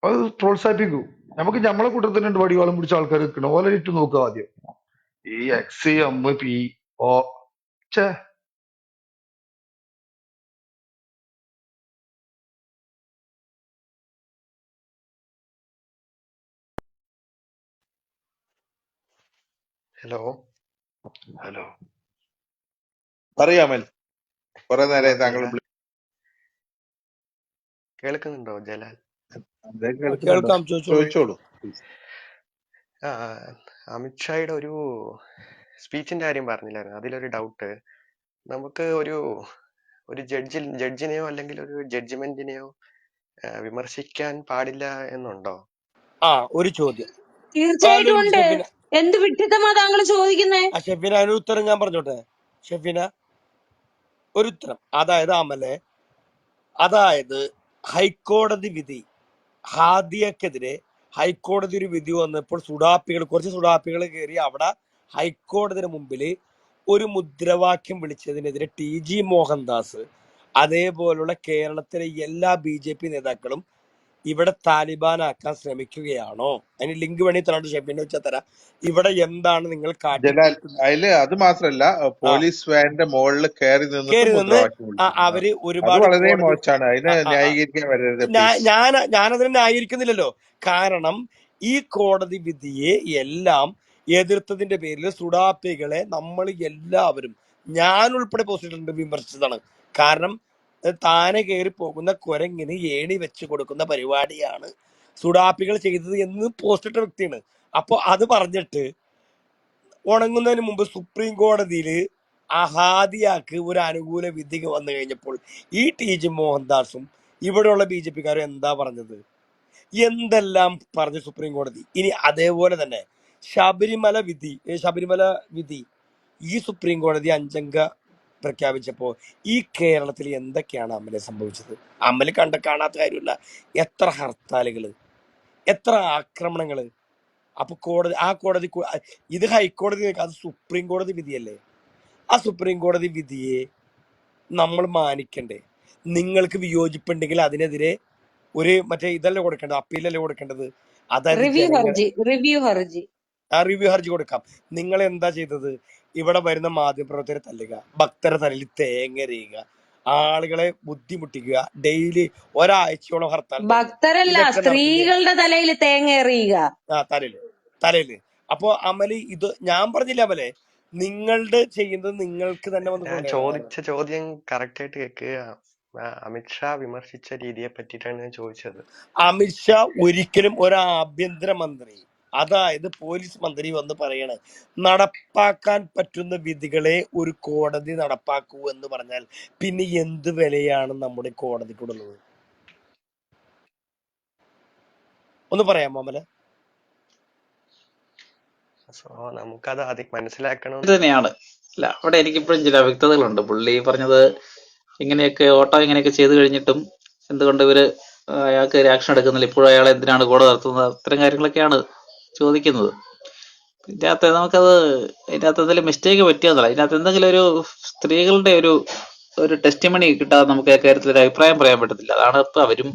അത് പ്രോത്സാഹിപ്പിക്കൂ. നമുക്ക് നമ്മളെ കൂട്ടത്തിനുണ്ട് വടിവാളം പിടിച്ച ആൾക്കാർ നിൽക്കണം, ഓലെ ഇട്ട് നോക്കുക ആദ്യം. ഈ എക്സ് എം പി ഓ ഛേ. ഹലോ ഹലോ, പറയാമൽ കുറെ ഹലോ നേരമായി താങ്കൾ ജലാൽ കേൾക്കുന്നുണ്ടോ ജലാൽ? കേൾക്കുന്നുണ്ടോ? കേൾക്കാം, ചോദിച്ചോളൂ. ചോദിച്ചോളൂ. ആ അമിത്ഷായുടെ ഒരു സ്പീച്ചിന്റെ കാര്യം പറഞ്ഞില്ലായിരുന്നു, അതിലൊരു ഡൗട്ട്. നമുക്ക് ഒരു ജഡ്ജിനെയോ അല്ലെങ്കിൽ ഒരു ജഡ്ജ്മെന്റിനെയോ വിമർശിക്കാൻ പാടില്ല എന്നുണ്ടോ? ഒരു ചോദ്യം. തീർച്ചയായിട്ടും അല്ലല്ല ഉണ്ട്. ഷെഫിന, എന്ത് വിഡ്ഢിത്തമാ താങ്കൾ ചോദിക്കുന്നേ? ഷെഫിന അതിന് ഉത്തരം ഞാൻ പറഞ്ഞോട്ടെ. ഷെഫിന ഒരു ഉത്തരം, അതായത് ഹൈക്കോടതി വിധി ഹാദിയക്കെതിരെ ഹൈക്കോടതി ഒരു വിധി വന്നപ്പോൾ കുറച്ച് സുഡാപ്പികൾ കയറി അവിടെ ഹൈക്കോടതിയുടെ മുമ്പിൽ ഒരു മുദ്രാവാക്യം വിളിച്ചതിനെതിരെ TG മോഹൻദാസ് അതേപോലുള്ള കേരളത്തിലെ എല്ലാ BJP നേതാക്കളും ഇവിടെ താലിബാനാക്കാൻ ശ്രമിക്കുകയാണോ? അതിന് ലിങ്ക് വേണി തരാണ്ട് ഷെഫിനെ വെച്ചാൽ തരാം. ഇവിടെ എന്താണ് നിങ്ങൾ ജലാൽ കാട്ടിക്കൂട്ടുന്നത്? അതില് അത് മാത്രല്ല, പോലീസ് വാനിന്റെ മുകളിൽ കയറി നിന്നിട്ട് കയറി നിന്ന് മുദ്രാവാക്യം വിളിച്ചിട്ടുണ്ട്. അവര് അത് ഒരുപാട് വളരെ കോടതി മോശമാണ്. അതിനെ ന്യായീകരിക്കാൻ വരരുത് പ്ലീസ്. ഞാനതിനെ ന്യായീകരിക്കുന്നില്ലല്ലോ. കാരണം ഈ കോടതി വിധിയെ എല്ലാം എതിർത്തതിന്റെ പേരിൽ സുഡാപ്പികളെ നമ്മൾ എല്ലാവരും, ഞാൻ ഉൾപ്പെടെ പോസ്റ്റിട്ടുണ്ട്, വിമർശിച്ചതാണ്. കാരണം താനെ കയറി പോകുന്ന കുരങ്ങിന് ഏണി വെച്ച് കൊടുക്കുന്ന പരിപാടിയാണ് സുഡാപ്പികൾ ചെയ്തത് എന്ന് പോസ്റ്റിട്ട വ്യക്തിയാണ്. അപ്പൊ അത് പറഞ്ഞിട്ട് ഉണങ്ങുന്നതിന് മുമ്പ് സുപ്രീം കോടതിയിൽ അഹാദിയാക്ക് ഒരു അനുകൂല വിധി വന്നു കഴിഞ്ഞപ്പോൾ ഈ TG മോഹൻദാസും ഇവിടെയുള്ള BJP-കാരും എന്താ പറഞ്ഞത്? എന്തെല്ലാം പറഞ്ഞു സുപ്രീം കോടതി. ഇനി അതേപോലെ തന്നെ ശബരിമല വിധി ഈ സുപ്രീം കോടതി 5 അംഗ പ്രഖ്യാപിച്ചപ്പോൾ ഈ കേരളത്തിൽ എന്തൊക്കെയാണ് അമലെ സംഭവിച്ചത്? അമല് കാണാത്ത കാര്യമില്ല. എത്ര ഹർത്താലുകള്, എത്ര ആക്രമണങ്ങള്. അപ്പൊ കോടതി ഇത് ഹൈക്കോടതി, അത് സുപ്രീം കോടതി വിധിയല്ലേ. ആ സുപ്രീം കോടതി വിധിയെ നമ്മൾ മാനിക്കണ്ടേ? നിങ്ങൾക്ക് വിയോജിപ്പുണ്ടെങ്കിൽ അതിനെതിരെ ഇതല്ലേ കൊടുക്കേണ്ടത്, അപ്പീലല്ലേ കൊടുക്കേണ്ടത്. അതായത് റിവ്യൂ ഹർജി റിവ്യൂ ഹർജി കൊടുക്കാം. നിങ്ങൾ എന്താ ചെയ്തത്? ഇവിടെ വരുന്ന മാധ്യമപ്രവർത്തകരെ തല്ലുക, ഭക്തരെ തലയിൽ തേങ്ങ ആളുകളെ ബുദ്ധിമുട്ടിക്കുക, ഡെയിലി ഒരാഴ്ചയോളം ഹർത്താൽ ഉണ്ടായിരുന്നു. ഭക്തരല്ല, ഇതൊക്കെ നടത്തുന്നത് സ്ത്രീകളുടെ തലയിൽ തേങ്ങ എറിയുക. തലയില്. അപ്പോ അമല് ഇത് ഞാൻ പറഞ്ഞില്ല അമലെ, നിങ്ങളുടെ ചെയ്യുന്നത് നിങ്ങൾക്ക് തന്നെ വന്ന് ഞാൻ കൊണ്ടുവരണം. ചോദിച്ച ചോദ്യം കറക്റ്റ് ആയിട്ട് കേൾക്കുക. അമിത്ഷാ വിമർശിച്ച രീതിയെ പറ്റിയിട്ടാണ് ഞാൻ ചോദിച്ചത്. അമിത്ഷാ ഒരിക്കലും ഒരു ആഭ്യന്തരമന്ത്രി, അതായത് പോലീസ് മന്ത്രി വന്ന് പറയണ നടപ്പാക്കാൻ പറ്റുന്ന വിധികളെ ഒരു കോടതി നടപ്പാക്കൂ എന്ന് പറഞ്ഞാൽ പിന്നെ എന്ത് വിലയാണ് നമ്മുടെ കോടതിക്കുള്ളത്? ഒന്ന് പറയാമോ അമല? സോ നമുക്കത് മനസ്സിലാക്കണം. ഇത് തന്നെയാണ്. അല്ല, അവിടെ എനിക്കിപ്പോഴും ചില വ്യക്തതകളുണ്ട്. പുള്ളി പറഞ്ഞത് ഇങ്ങനെയൊക്കെ ഓട്ടോ ഇങ്ങനെയൊക്കെ ചെയ്തു കഴിഞ്ഞിട്ടും എന്തുകൊണ്ട് ഇവര് അയാൾക്ക് ഒരു ആക്ഷൻ എടുക്കുന്നില്ല, ഇപ്പോഴും അയാളെ എന്തിനാണ് കോടതി നടത്തുന്നത്, അത്തരം കാര്യങ്ങളൊക്കെയാണ് ചോദിക്കുന്നത്. ഇതിനകത്ത് നമുക്കത് ഇതിനകത്ത് എന്തെങ്കിലും മിസ്റ്റേക്ക് പറ്റിയെന്നല്ല, ഇതിനകത്ത് എന്തെങ്കിലും ഒരു സ്ത്രീകളുടെ ഒരു ടെസ്റ്റിമണി കിട്ടാതെ നമുക്ക് കാര്യത്തിൽ ഒരു അഭിപ്രായം പറയാൻ പറ്റത്തില്ല. അതാണ് ഇപ്പൊ അവരും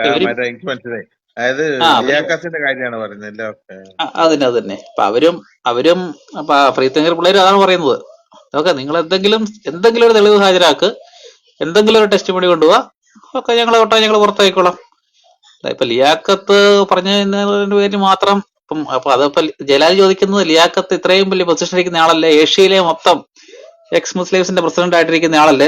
ഇവരും എനിക്ക് മനസ്സിലായി. അതായത് ലിയാഖത്തിന്റെ കാര്യമാണ് പറയുന്നത്. അത് തന്നെ. അപ്പൊ അവരും അപ്പൊ ഫ്രീ തിങ്കർ പിള്ളേരും അതാണ് പറയുന്നത്. ഓക്കെ, നിങ്ങൾ എന്തെങ്കിലും ഒരു തെളിവ് ഹാജരാക്ക്, എന്തെങ്കിലും ഒരു ടെസ്റ്റ് മണി കൊണ്ടുപോവാ, ഒക്കെ ഞങ്ങൾ പുറത്തായിക്കോളാം. ഇപ്പൊ ലിയാഖത്ത് പറഞ്ഞതിന്റെ പേര് മാത്രം അപ്പൊ അതിപ്പോ ജലാൽ ചോദിക്കുന്നത്, ലിയാഖത്ത് ഇത്രയും വലിയ പൊസിഷൻ ഇരിക്കുന്ന ആളല്ലേ, ഏഷ്യയിലെ മൊത്തം എക്സ് മുസ്ലിംസിന്റെ പ്രസിഡന്റ് ആയിട്ടിരിക്കുന്ന ആളല്ലേ,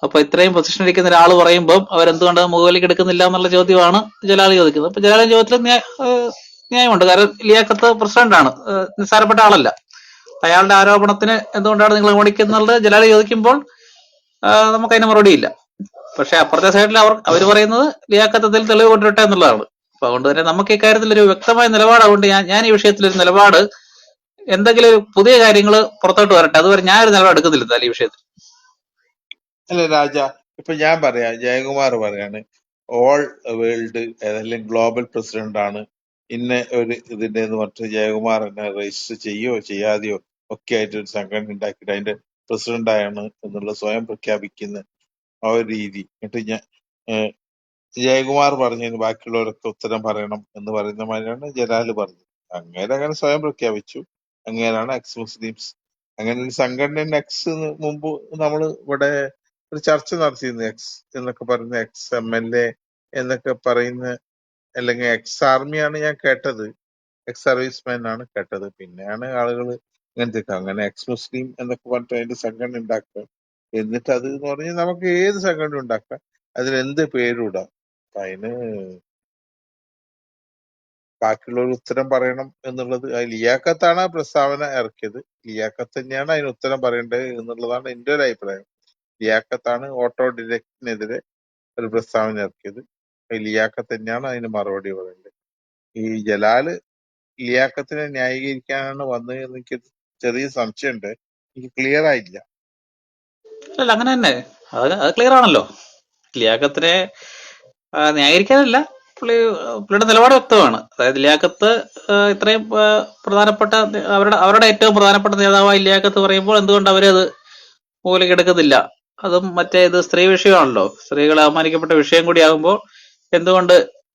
അപ്പൊ ഇത്രയും പൊസിഷൻ ഇരിക്കുന്ന ഒരാൾ പറയുമ്പോൾ അവരെന്തുകൊണ്ട് മുകളിലേക്ക് എടുക്കുന്നില്ല എന്നുള്ള ചോദ്യമാണ് ജലാൽ ചോദിക്കുന്നത്. അപ്പൊ ജലാലിന്റെ ചോദ്യത്തിൽ ന്യായമുണ്ട്. കാരണം ലിയാഖത്ത് പ്രസിഡന്റാണ്, നിസ്സാരപ്പെട്ട ആളല്ല. അയാളുടെ ആരോപണത്തിന് എന്തുകൊണ്ടാണ് നിങ്ങൾ ഓടിക്കുന്നുള്ളത് ജലാൽ ചോദിക്കുമ്പോൾ നമുക്ക് അതിന് മറുപടിയില്ല. പക്ഷെ അപ്പുറത്തെ സൈഡിൽ അവർ പറയുന്നത് ലിയാഖത്ത് അതിൽ തെളിവ് കൊണ്ടുവരട്ടെ എന്നുള്ളതാണ്. അപ്പൊ അതുകൊണ്ട് തന്നെ നമുക്ക് ഇക്കാര്യത്തിൽ ഒരു വ്യക്തമായ നിലപാട്, അതുകൊണ്ട് ഞാൻ ഈ വിഷയത്തിൽ ഒരു നിലപാട്, എന്തെങ്കിലും ഒരു പുതിയ കാര്യങ്ങൾ പുറത്തോട്ട് വരട്ടെ, അതുവരെ ഞാനൊരു നിലപാട് എടുക്കുന്നില്ല ഈ വിഷയത്തിൽ. അല്ല രാജ, ഇപ്പൊ ഞാൻ പറയാം, ജയകുമാർ പറയാണ് ഓൾ വേൾഡ് ഏതെങ്കിലും ഗ്ലോബൽ പ്രസിഡന്റ് ആണ് ഇന്ന ഒരു ഇതിന്റെ എന്ന് പറഞ്ഞിട്ട് ജയകുമാർ എന്നെ രജിസ്റ്റർ ചെയ്യോ ചെയ്യാതെയോ ഒക്കെ ആയിട്ട് ഒരു സംഘടന ഉണ്ടാക്കിയിട്ട് അതിന്റെ പ്രസിഡന്റ് ആണ് എന്നുള്ള സ്വയം പ്രഖ്യാപിക്കുന്ന ആ ഒരു രീതി. എന്നിട്ട് ഞാൻ ജയകുമാർ പറഞ്ഞതിന് ബാക്കിയുള്ളവരൊക്കെ ഉത്തരം പറയണം എന്ന് പറയുന്ന മാതിരിയാണ് ജലാല് പറഞ്ഞത്. അങ്ങനെ സ്വയം പ്രഖ്യാപിച്ചു. അങ്ങനെയാണ് എക്സ് മുസ്ലിംസ്, അങ്ങനെ ഒരു സംഘടന എക്സ് മുമ്പ് നമ്മൾ ഇവിടെ ഒരു ചർച്ച നടത്തിയിരുന്നു. എക്സ് എന്നൊക്കെ പറയുന്ന എക്സ് MLA എന്നൊക്കെ പറയുന്ന, അല്ലെങ്കിൽ എക്സ് ആർമിയാണ് ഞാൻ കേട്ടത്, എക്സ് സർവീസ്മാൻ ആണ് കേട്ടത്. പിന്നെയാണ് ആളുകൾ ഇങ്ങനത്തെ അങ്ങനെ എക്സ് മുസ്ലിം എന്നൊക്കെ പറഞ്ഞിട്ട് അതിന്റെ സംഘടന ഉണ്ടാക്കുക. എന്നിട്ട് അത് എന്ന് പറഞ്ഞാൽ നമുക്ക് ഏത് സംഘടന ഉണ്ടാക്കാം, അതിനെന്ത് പേരിടാം. അപ്പൊ അതിന് ബാക്കിയുള്ളവർ ഉത്തരം പറയണം എന്നുള്ളത്, ലിയാഖത്താണ് ആ പ്രസ്താവന ഇറക്കിയത്. ലിയാഖത്ത് തന്നെയാണ് അതിന് ഉത്തരം പറയേണ്ടത് എന്നുള്ളതാണ് എന്റെ ഒരു അഭിപ്രായം. ലിയാഖത്താണ് ഓട്ടോ ഡിഡക്റ്റിനെതിരെ ഒരു പ്രസ്താവന ഇറക്കിയത്. ലിയാഖത്ത് തന്നെയാണ് അതിന് മറുപടി പറയേണ്ടത്. ഈ ജലാല് ലിയാഖത്തിനെ ന്യായീകരിക്കാനാണ് വന്നത് എന്ന് എനിക്ക് ചെറിയ സംശയമുണ്ട്. എനിക്ക് ക്ലിയർ ആയില്ല. അല്ല, അങ്ങനെ തന്നെ, അത് ക്ലിയർ ആണല്ലോ. ലിയാഖത്തിനെ ന്യായീകരിക്കാനല്ല, പുള്ളിയുടെ നിലപാട് വ്യക്തമാണ്. അതായത് ലിയാഖത്ത് ഇത്രയും പ്രധാനപ്പെട്ട അവരുടെ ഏറ്റവും പ്രധാനപ്പെട്ട നേതാവായ ലിയാഖത്ത് പറയുമ്പോൾ എന്തുകൊണ്ട് അവരത് മൂലയ്ക്ക് എടുക്കുന്നില്ല? അതും ഇത് സ്ത്രീ വിഷയമാണല്ലോ, സ്ത്രീകളെ അവമാനിക്കപ്പെട്ട വിഷയം കൂടി ആകുമ്പോൾ എന്തുകൊണ്ട്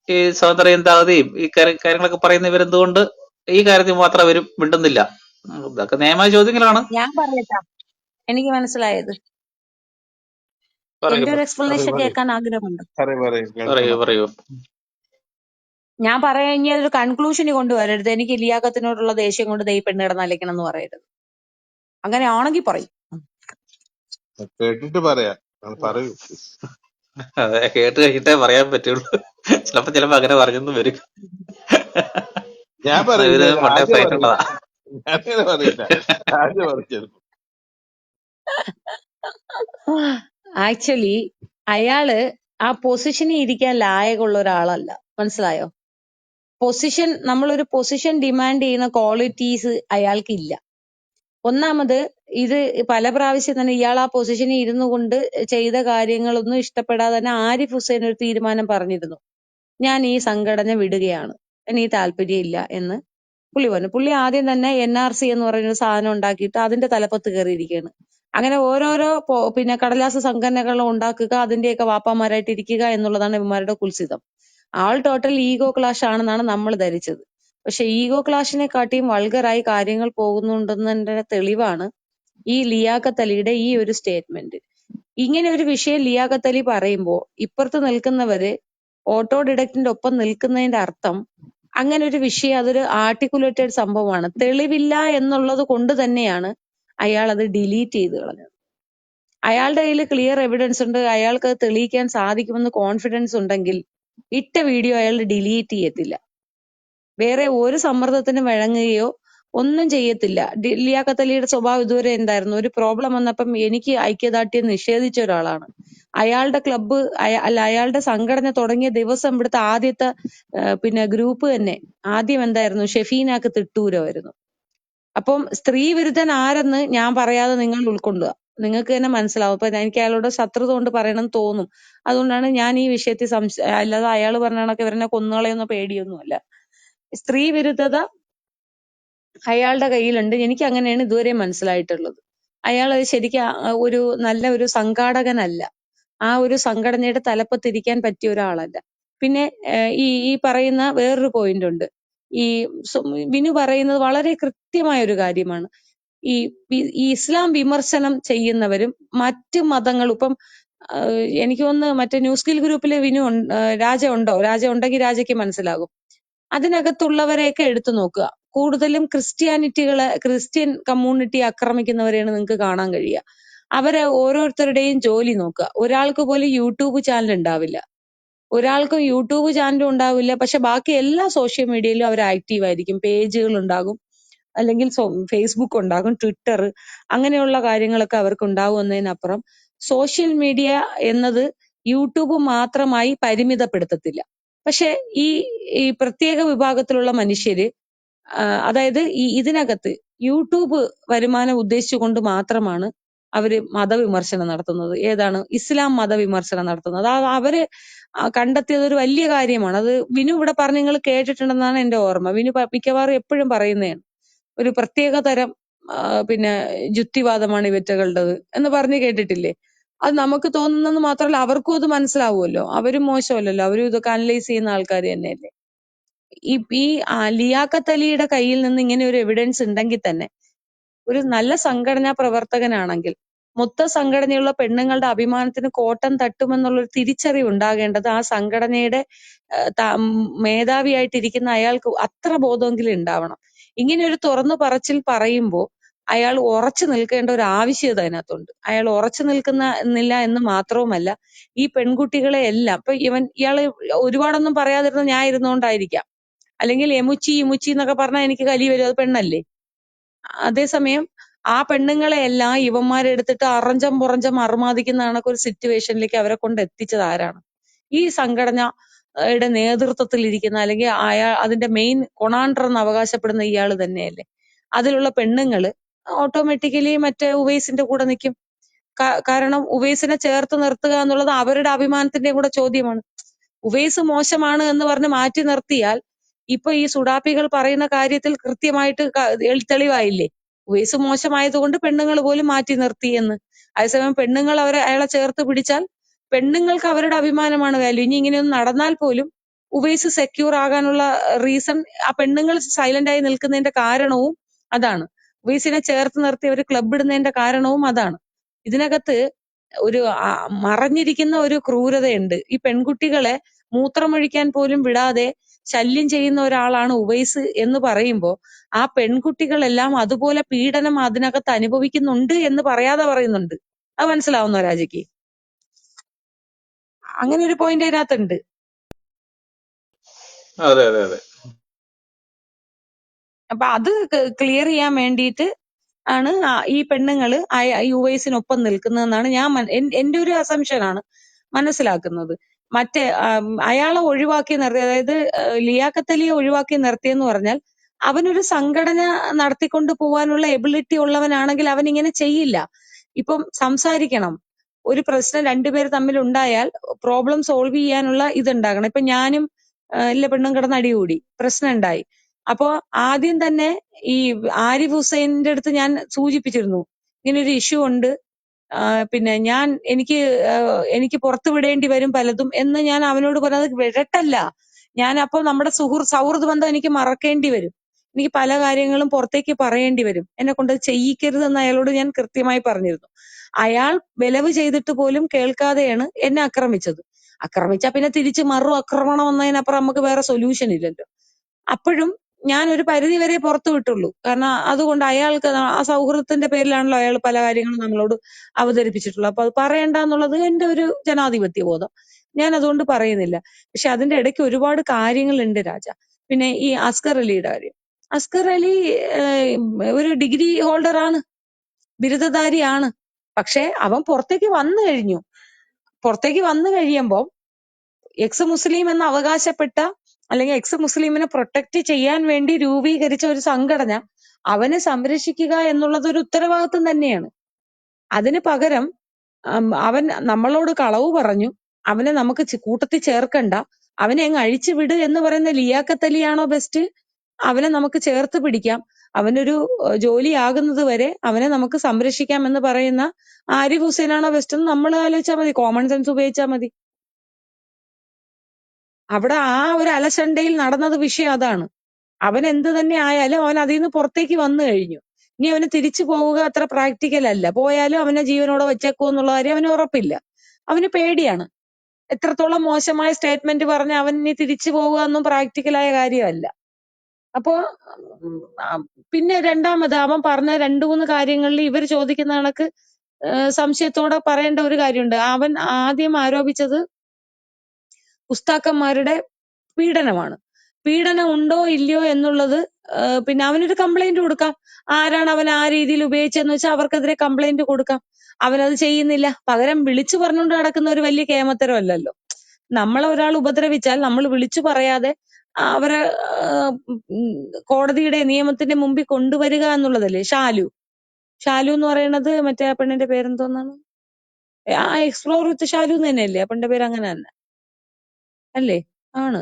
ഈ സ്വാതന്ത്ര്യ ചിന്താഗതിയും ഈ കാര്യങ്ങളൊക്കെ പറയുന്ന ഇവരെന്തുകൊണ്ട് ഈ കാര്യത്തിൽ മാത്രം അവർ മിണ്ടുന്നില്ല? ഇതൊക്കെ നിയമമായ ചോദ്യങ്ങളാണ്. ഞാൻ പറയട്ടാ, എനിക്ക് മനസ്സിലായത്. പറയൂ എന്റെ ഒരു പറയൂ എക്സ്പ്ലനേഷൻ പറയൂ കേൾക്കാൻ ആഗ്രഹമുണ്ട്. പറയൂ പറയൂ കേൾക്കണം. പറയൂ. ഞാൻ പറഞ്ഞ ഒരു കൺക്ലൂഷന് കൊണ്ടുവരരുത്. എനിക്ക് ലിയാഖത്തിനോടുള്ള ദേഷ്യം കൊണ്ട് ദൈ പെണ്ണ് കിടന്ന് അലക്കണം എന്ന് പറയരുത്. അങ്ങനെ ആണെങ്കിൽ പറയും. കേട്ടിട്ട് പറയാം, പറയൂ. അതെ, കേട്ട് കഴിഞ്ഞിട്ടേ പറയാൻ പറ്റുള്ളൂ. ചിലപ്പോ അങ്ങനെ പറഞ്ഞെന്നും വരും. ഞാൻ പറയില്ല, ഇവര് പണ്ടേ രാജ ഫ്ലൈറ്റ് പറയില്ല, ഉള്ളതാ. ഞാനങ്ങനെ പറയില്ല, രാജ പറഞ്ഞു. ആക്ച്വലി അയാള് ആ പൊസിഷനിൽ ഇരിക്കാൻ ലായകമുള്ള ഒരാളല്ല. മനസ്സിലായോ? നമ്മളൊരു പൊസിഷൻ ഡിമാൻഡ് ചെയ്യുന്ന ക്വാളിറ്റീസ് അയാൾക്കില്ല. ഒന്നാമത് ഇത് പല പ്രാവശ്യം തന്നെ ഇയാൾ ആ പൊസിഷനിൽ ഇരുന്നു കൊണ്ട് ചെയ്ത കാര്യങ്ങളൊന്നും ഇഷ്ടപ്പെടാതെ തന്നെ ആരിഫ് ഹുസൈൻ ഒരു തീരുമാനം പറഞ്ഞിരുന്നു. ഞാൻ ഈ സംഘടന വിടുകയാണ്, എനിക്ക് താല്പര്യമില്ല എന്ന് പുള്ളി പറഞ്ഞു. പുള്ളി ആദ്യം തന്നെ NRC എന്ന് പറയുന്ന ഒരു സാധനം ഉണ്ടാക്കിയിട്ട് അതിന്റെ തലപ്പത്ത് കയറിയിരിക്കുകയാണ്. അങ്ങനെ ഓരോരോ പിന്നെ കടലാസ് സംഘടനകൾ ഉണ്ടാക്കുക, അതിന്റെയൊക്കെ വാപ്പാമാരായിട്ട് ഇരിക്കുക എന്നുള്ളതാണ് ഇവന്മാരുടെ കുൽസിതം. ആൾ ടോട്ടൽ ഈഗോ ക്ലാഷ് ആണെന്നാണ് നമ്മൾ ധരിച്ചത്. പക്ഷെ ഈഗോ ക്ലാഷിനെ കാട്ടിയും വൾഗറായി കാര്യങ്ങൾ പോകുന്നുണ്ടെന്നതിന്റെ തെളിവാണ് ഈ ലിയാഖത്ത് അലിയുടെ ഈ ഒരു സ്റ്റേറ്റ്മെന്റ്. ഇങ്ങനെ ഒരു വിഷയം ലിയാഖത്ത് അലി പറയുമ്പോ ഇപ്പുറത്ത് നിൽക്കുന്നവര് ഓട്ടോ ഡിഡക്റ്റിന്റെ ഒപ്പം നിൽക്കുന്നതിന്റെ അർത്ഥം അങ്ങനെ ഒരു വിഷയം അതൊരു ആർട്ടിക്കുലേറ്റഡ് സംഭവമാണ്, തെളിവില്ല എന്നുള്ളത് കൊണ്ട് തന്നെയാണ് അയാൾ അത് ഡിലീറ്റ് ചെയ്ത് കളഞ്ഞത്. അയാളുടെ കയ്യിൽ ക്ലിയർ എവിഡൻസ് ഉണ്ട്, അയാൾക്ക് അത് തെളിയിക്കാൻ സാധിക്കുമെന്ന് കോൺഫിഡൻസ് ഉണ്ടെങ്കിൽ ഇട്ട വീഡിയോ അയാൾ ഡിലീറ്റ് ചെയ്യത്തില്ല. വേറെ ഒരു സമ്മർദ്ദത്തിന് വഴങ്ങുകയോ ഒന്നും ചെയ്യത്തില്ല. ലിയാഖത്ത് അലിയുടെ സ്വഭാവം ഇതുവരെ എന്തായിരുന്നു? ഒരു പ്രോബ്ലം വന്നപ്പം എനിക്ക് ഐക്യദാർഢ്യം നിഷേധിച്ച ഒരാളാണ്. അയാളുടെ ക്ലബ്ബ് അയാളുടെ സംഘടന തുടങ്ങിയ ദിവസം ഇവിടുത്തെ ആദ്യത്തെ പിന്നെ ഗ്രൂപ്പ് തന്നെ ആദ്യം എന്തായിരുന്നു? ഷെഫീനാക്ക് തിട്ടൂരമായിരുന്നു. അപ്പം സ്ത്രീ വിരുദ്ധൻ ആരെന്ന് ഞാൻ പറയാതെ നിങ്ങൾ ഉൾക്കൊള്ളുക, നിങ്ങൾക്ക് തന്നെ മനസ്സിലാവും. അപ്പൊ എനിക്ക് അയാളോട് ശത്രുത കൊണ്ട് പറയണമെന്ന് തോന്നും. അതുകൊണ്ടാണ് ഞാൻ ഈ വിഷയത്തിൽ അല്ലാതെ അയാൾ പറഞ്ഞ കണക്ക് ഇവരെന്നെ കൊന്നുകളയുന്ന പേടിയൊന്നുമല്ല. സ്ത്രീ വിരുദ്ധത അയാളുടെ കയ്യിലുണ്ട്. എനിക്ക് അങ്ങനെയാണ് ഇതുവരെ മനസ്സിലായിട്ടുള്ളത്. അയാൾ ശരിക്കും ഒരു നല്ല ഒരു സംഘാടകനല്ല, ആ ഒരു സംഘടനയുടെ തലപ്പത്തിരിക്കാൻ പറ്റിയ ഒരാളല്ല. പിന്നെ ഈ പറയുന്ന വേറൊരു പോയിന്റ് ഉണ്ട്. ഈ വിനു പറയുന്നത് വളരെ കൃത്യമായ ഒരു കാര്യമാണ്. ഈ ഇസ്ലാം വിമർശനം ചെയ്യുന്നവരും മറ്റ് മതങ്ങളും ഇപ്പം എനിക്ക് തോന്നുന്നു മറ്റേ ന്യൂസ് സ്കിൽ ഗ്രൂപ്പിലെ വിനു രാജ ഉണ്ടോ? രാജ ഉണ്ടെങ്കിൽ രാജയ്ക്ക് മനസ്സിലാകും. അതിനകത്തുള്ളവരെയൊക്കെ എടുത്തു നോക്കുക, കൂടുതലും ക്രിസ്ത്യൻ കമ്മ്യൂണിറ്റി ആക്രമിക്കുന്നവരെയാണ് നിങ്ങൾക്ക് കാണാൻ കഴിയുക. അവരെ ഓരോരുത്തരുടെയും ജോലി നോക്കുക. ഒരാൾക്ക് പോലും യൂട്യൂബ് ചാനൽ ഉണ്ടാവില്ല, ഒരാൾക്കും യൂട്യൂബ് ചാനലും ഉണ്ടാവില്ല, പക്ഷെ ബാക്കി എല്ലാ സോഷ്യൽ മീഡിയയിലും അവർ ആക്റ്റീവ് ആയിരിക്കും. പേജുകൾ ഉണ്ടാകും, അല്ലെങ്കിൽ ഫേസ്ബുക്ക് ഉണ്ടാകും, ട്വിറ്റർ, അങ്ങനെയുള്ള കാര്യങ്ങളൊക്കെ അവർക്ക് ഉണ്ടാകും എന്നതിനപ്പുറം സോഷ്യൽ മീഡിയ എന്നത് യൂട്യൂബ് മാത്രമായി പരിമിതപ്പെടുത്തത്തില്ല. പക്ഷെ ഈ ഈ പ്രത്യേക വിഭാഗത്തിലുള്ള മനുഷ്യര് അതായത് ഇതിനകത്ത് യൂട്യൂബ് വരുമാനം ഉദ്ദേശിച്ചുകൊണ്ട് മാത്രമാണ് അവര് മതവിമർശനം നടത്തുന്നത്. ഏതാണ്? ഇസ്ലാം മതവിമർശനം നടത്തുന്നത്. അവര് കണ്ടെത്തിയത് ഒരു വലിയ കാര്യമാണ്. അത് വിനു ഇവിടെ പറഞ്ഞ് നിങ്ങൾ കേട്ടിട്ടുണ്ടെന്നാണ് എന്റെ ഓർമ്മ. വിനു മിക്കവാറും എപ്പോഴും പറയുന്നതാണ്. ഒരു പ്രത്യേക തരം പിന്നെ യുക്തിവാദമാണ് ഇവറ്റകളുടേത് എന്ന് പറഞ്ഞ് കേട്ടിട്ടില്ലേ? അത് നമുക്ക് തോന്നുന്നത് മാത്രമല്ല, അവർക്കും അത് മനസ്സിലാവുമല്ലോ. അവരും മോശമല്ലല്ലോ, അവരും ഇതൊക്കെ അനലൈസ് ചെയ്യുന്ന ആൾക്കാർ തന്നെയല്ലേ. ഈ ലിയാഖത്ത് അലിയുടെ കയ്യിൽ നിന്ന് ഇങ്ങനെ ഒരു എവിഡൻസ് ഉണ്ടെങ്കിൽ തന്നെ ഒരു നല്ല സംഘടനാ പ്രവർത്തകനാണെങ്കിൽ മൊത്ത സംഘടനയുള്ള പെണ്ണുങ്ങളുടെ അഭിമാനത്തിന് കോട്ടം തട്ടുമെന്നുള്ളൊരു തിരിച്ചറിവ് ഉണ്ടാകേണ്ടത് ആ സംഘടനയുടെ മേധാവിയായിട്ടിരിക്കുന്ന അയാൾക്ക് അത്ര ബോധമെങ്കിലും ഉണ്ടാവണം. ഇങ്ങനെ ഒരു തുറന്നു പറച്ചിൽ പറയുമ്പോൾ അയാൾ ഉറച്ചു നിൽക്കേണ്ട ഒരു ആവശ്യത അതിനകത്തുണ്ട്. അയാൾ ഉറച്ചു നിൽക്കുന്നില്ല എന്ന് മാത്രവുമല്ല, ഈ പെൺകുട്ടികളെ എല്ലാം ഇപ്പൊ ഇയാള് ഒരുപാടൊന്നും പറയാതിരുന്ന ഞാൻ ഇരുന്നുകൊണ്ടായിരിക്കാം, അല്ലെങ്കിൽ എമുച്ചി ഇമുച്ചി എന്നൊക്കെ പറഞ്ഞാൽ എനിക്ക് കലി വരും, അത് പെണ്ണല്ലേ. അതേസമയം ആ പെണ്ണുങ്ങളെ എല്ലാം ഇവന്മാരെടുത്തിട്ട് അറഞ്ചം പുറഞ്ചം അറുമാദിക്കുന്ന കണക്കൊരു സിറ്റുവേഷനിലേക്ക് അവരെ കൊണ്ട് എത്തിച്ചത് ആരാണ്? ഈ സംഘടനയുടെ നേതൃത്വത്തിൽ ഇരിക്കുന്ന, അല്ലെങ്കിൽ അതിന്റെ മെയിൻ കൊണാണ്ടർ എന്ന് അവകാശപ്പെടുന്ന ഇയാള് തന്നെയല്ലേ. അതിലുള്ള പെണ്ണുങ്ങള് ഓട്ടോമാറ്റിക്കലി മറ്റേ ഉവൈസിന്റെ കൂടെ നിൽക്കും. കാരണം ഉവൈസിനെ ചേർത്ത് നിർത്തുക എന്നുള്ളത് അവരുടെ അഭിമാനത്തിന്റെ കൂടെ ചോദ്യമാണ്. ഉവൈസ് മോശമാണ് എന്ന് പറഞ്ഞ് മാറ്റി നിർത്തിയാൽ ഇപ്പൊ ഈ സുഡാപ്പികൾ പറയുന്ന കാര്യത്തിൽ കൃത്യമായിട്ട് തെളിവായില്ലേ? ഉവൈസ് മോശമായതുകൊണ്ട് പെണ്ണുങ്ങൾ പോലും മാറ്റി നിർത്തി എന്ന്. അതേസമയം പെണ്ണുങ്ങൾ അയാളെ ചേർത്ത് പിടിച്ചാൽ പെണ്ണുങ്ങൾക്ക് അവരുടെ അഭിമാനമാണ് വാല്യൂ. ഇനി ഇങ്ങനെയൊന്നും നടന്നാൽ പോലും ഉവൈസ് സെക്യൂർ ആകാനുള്ള റീസൺ, ആ പെണ്ണുങ്ങൾ സൈലന്റ് ആയി നിൽക്കുന്നതിന്റെ കാരണവും അതാണ്. ഉവൈസിനെ ചേർത്ത് നിർത്തി അവർ ക്ലബ് ഇടുന്നതിന്റെ കാരണവും അതാണ്. ഇതിനകത്ത് ഒരു മറഞ്ഞിരിക്കുന്ന ഒരു ക്രൂരതയുണ്ട്. ഈ പെൺകുട്ടികളെ മൂത്രമൊഴിക്കാൻ പോലും വിടാതെ ശല്യം ചെയ്യുന്ന ഒരാളാണ് ഉവൈസ് എന്ന് പറയുമ്പോ ആ പെൺകുട്ടികളെല്ലാം അതുപോലെ പീഡനം അതിനകത്ത് അനുഭവിക്കുന്നുണ്ട് എന്ന് പറയാതെ പറയുന്നുണ്ട്. അത് മനസ്സിലാവുന്നോ രാജയ്ക്ക്? അങ്ങനെ ഒരു പോയിന്റ് അതിനകത്തുണ്ട്. അതെ അതെ അതെ. അപ്പൊ അത് ക്ലിയർ ചെയ്യാൻ വേണ്ടിയിട്ട് ആണ് ഈ പെണ്ണുങ്ങള് യുവൈസിനൊപ്പം നിൽക്കുന്നതെന്നാണ് ഞാൻ എന്റെ ഒരു അസംഷനാണ് മനസ്സിലാക്കുന്നത്. മറ്റേ അയാളെ ഒഴിവാക്കി നിർത്തി, അതായത് ലിയാഖത്ത് അലിയെ ഒഴിവാക്കി നിർത്തിയെന്ന് പറഞ്ഞാൽ അവനൊരു സംഘടന നടത്തിക്കൊണ്ട് പോവാനുള്ള എബിലിറ്റി ഉള്ളവനാണെങ്കിൽ അവൻ ഇങ്ങനെ ചെയ്യില്ല. ഇപ്പം സംസാരിക്കണം, ഒരു പ്രശ്നം രണ്ടുപേർ തമ്മിൽ ഉണ്ടായാൽ പ്രോബ്ലം സോൾവ് ചെയ്യാനുള്ള ഇതുണ്ടാകണം. ഇപ്പൊ ഞാനും എല്ലാ പെണ്ണും കിടന്ന് അടികൂടി, പ്രശ്നം ഉണ്ടായി. അപ്പോ ആദ്യം തന്നെ ഈ ആരിഫ് ഹുസൈനിന്റെ അടുത്ത് ഞാൻ സൂചിപ്പിച്ചിരുന്നു, ഇങ്ങനെ ഒരു ഇഷ്യൂ ഉണ്ട്, പിന്നെ എനിക്ക് പുറത്തു വിടേണ്ടി വരും പലതും എന്ന് ഞാൻ അവനോട് പറഞ്ഞത് വിടട്ടല്ല. ഞാൻ അപ്പൊ നമ്മുടെ സൗഹൃദ ബന്ധം എനിക്ക് മറക്കേണ്ടി വരും, എനിക്ക് പല കാര്യങ്ങളും പുറത്തേക്ക് പറയേണ്ടി വരും, എന്നെ കൊണ്ട് ചെയ്യിക്കരുത് എന്ന് അയാളോട് ഞാൻ കൃത്യമായി പറഞ്ഞിരുന്നു. അയാൾ വിലവ് ചെയ്തിട്ട് പോലും കേൾക്കാതെയാണ് എന്നെ ആക്രമിച്ചത്. ആക്രമിച്ചാൽ പിന്നെ തിരിച്ച് മറു ആക്രമണം എന്നതിനപ്പുറം നമുക്ക് വേറെ സൊല്യൂഷൻ ഇല്ലല്ലോ. അപ്പോഴും ഞാൻ ഒരു പരിധി വരെ പുറത്തു വിട്ടുള്ളൂ. കാരണം അതുകൊണ്ട് അയാൾക്ക് ആ സൗഹൃദത്തിന്റെ പേരിലാണല്ലോ അയാൾ പല കാര്യങ്ങളും നമ്മളോട് അവതരിപ്പിച്ചിട്ടുള്ളത്. അപ്പൊ അത് പറയണ്ട എന്നുള്ളത് എന്റെ ഒരു ജനാധിപത്യ ബോധം, ഞാൻ അതുകൊണ്ട് പറയുന്നില്ല. പക്ഷെ അതിന്റെ ഇടയ്ക്ക് ഒരുപാട് കാര്യങ്ങളുണ്ട് രാജ. പിന്നെ ഈ അസ്കർ അലിയുടെ കാര്യം, അസ്കർ അലി ഒരു ഡിഗ്രി ഹോൾഡർ ആണ്, ബിരുദധാരിയാണ്. പക്ഷെ അവൻ പുറത്തേക്ക് വന്നു കഴിഞ്ഞു. പുറത്തേക്ക് വന്നു കഴിയുമ്പോൾ എക്സ് മുസ്ലിം എന്ന് അവകാശപ്പെട്ട, അല്ലെങ്കിൽ എക്സ് മുസ്ലിമിനെ പ്രൊട്ടക്ട് ചെയ്യാൻ വേണ്ടി രൂപീകരിച്ച ഒരു സംഘടന അവനെ സംരക്ഷിക്കുക എന്നുള്ളത് ഒരു ഉത്തരവാദിത്വം തന്നെയാണ്. അതിന് പകരം അവൻ നമ്മളോട് കളവ് പറഞ്ഞു, അവനെ നമുക്ക് കൂട്ടത്തിൽ ചേർക്കണ്ട, അവനെ അങ്ങ് അഴിച്ചുവിട് എന്ന് പറയുന്ന ലിയാഖത്ത് അലിയാണോ ബെസ്റ്റ്? അവനെ നമുക്ക് ചേർത്ത് പിടിക്കാം, അവനൊരു ജോലിയാകുന്നത് വരെ അവനെ നമുക്ക് സംരക്ഷിക്കാം എന്ന് പറയുന്ന ആരിഫ് ഹുസൈനാണോ ബെസ്റ്റ് എന്ന് നമ്മൾ ആലോചിച്ചാൽ മതി, കോമൺ സെൻസ് ഉപയോഗിച്ചാൽ മതി. അവിടെ ആ ഒരു അലസണ്ടയിൽ നടന്നത് വിഷയം അതാണ്. അവൻ എന്ത് തന്നെ ആയാലും അവൻ അതിൽ നിന്ന് പുറത്തേക്ക് വന്നു കഴിഞ്ഞു. ഇനി അവന് തിരിച്ചു പോവുക അത്ര പ്രാക്ടിക്കൽ അല്ല. പോയാലും അവനെ ജീവനോടെ വെച്ചേക്കോ എന്നുള്ള കാര്യം അവന് ഉറപ്പില്ല, അവന് പേടിയാണ്. എത്രത്തോളം മോശമായ സ്റ്റേറ്റ്മെന്റ് പറഞ്ഞ അവൻ ഇനി തിരിച്ചു പോവുക എന്നും പ്രാക്ടിക്കലായ കാര്യമല്ല. അപ്പോ പിന്നെ രണ്ടാമത് അവൻ പറഞ്ഞ 2-3 കാര്യങ്ങളിൽ ഇവർ ചോദിക്കുന്ന കണക്ക് സംശയത്തോടെ പറയേണ്ട ഒരു കാര്യമുണ്ട്. അവൻ ആദ്യം ആരോപിച്ചത് ഉസ്താക്കന്മാരുടെ പീഡനമാണ്. പീഡനം ഉണ്ടോ ഇല്ലയോ എന്നുള്ളത് പിന്നെ അവനൊരു കംപ്ലൈന്റ് കൊടുക്കാം. ആരാണ് അവൻ ആ രീതിയിൽ ഉപയോഗിച്ചതെന്ന് വെച്ചാൽ അവർക്കെതിരെ കംപ്ലൈന്റ് കൊടുക്കാം. അവനത് ചെയ്യുന്നില്ല. പകരം വിളിച്ചു പറഞ്ഞുകൊണ്ട് നടക്കുന്ന ഒരു വലിയ കേമത്തരമല്ലല്ലോ. നമ്മളെ ഒരാൾ ഉപദ്രവിച്ചാൽ നമ്മൾ വിളിച്ചു പറയാതെ അവരെ കോടതിയുടെ നിയമത്തിന്റെ മുമ്പിൽ കൊണ്ടുവരിക എന്നുള്ളതല്ലേ. ഷാലു എന്ന് പറയുന്നത് മറ്റേ ആ പെണ്ണിന്റെ പേരെന്തോന്നാണ്? ആ എക്സ്പ്ലോർ വിത്ത് ഷാലു എന്ന് തന്നെയല്ലേ? ആ പെണ്ണിന്റെ പേര് അങ്ങനെ തന്നെ അല്ലേ? ആണ്.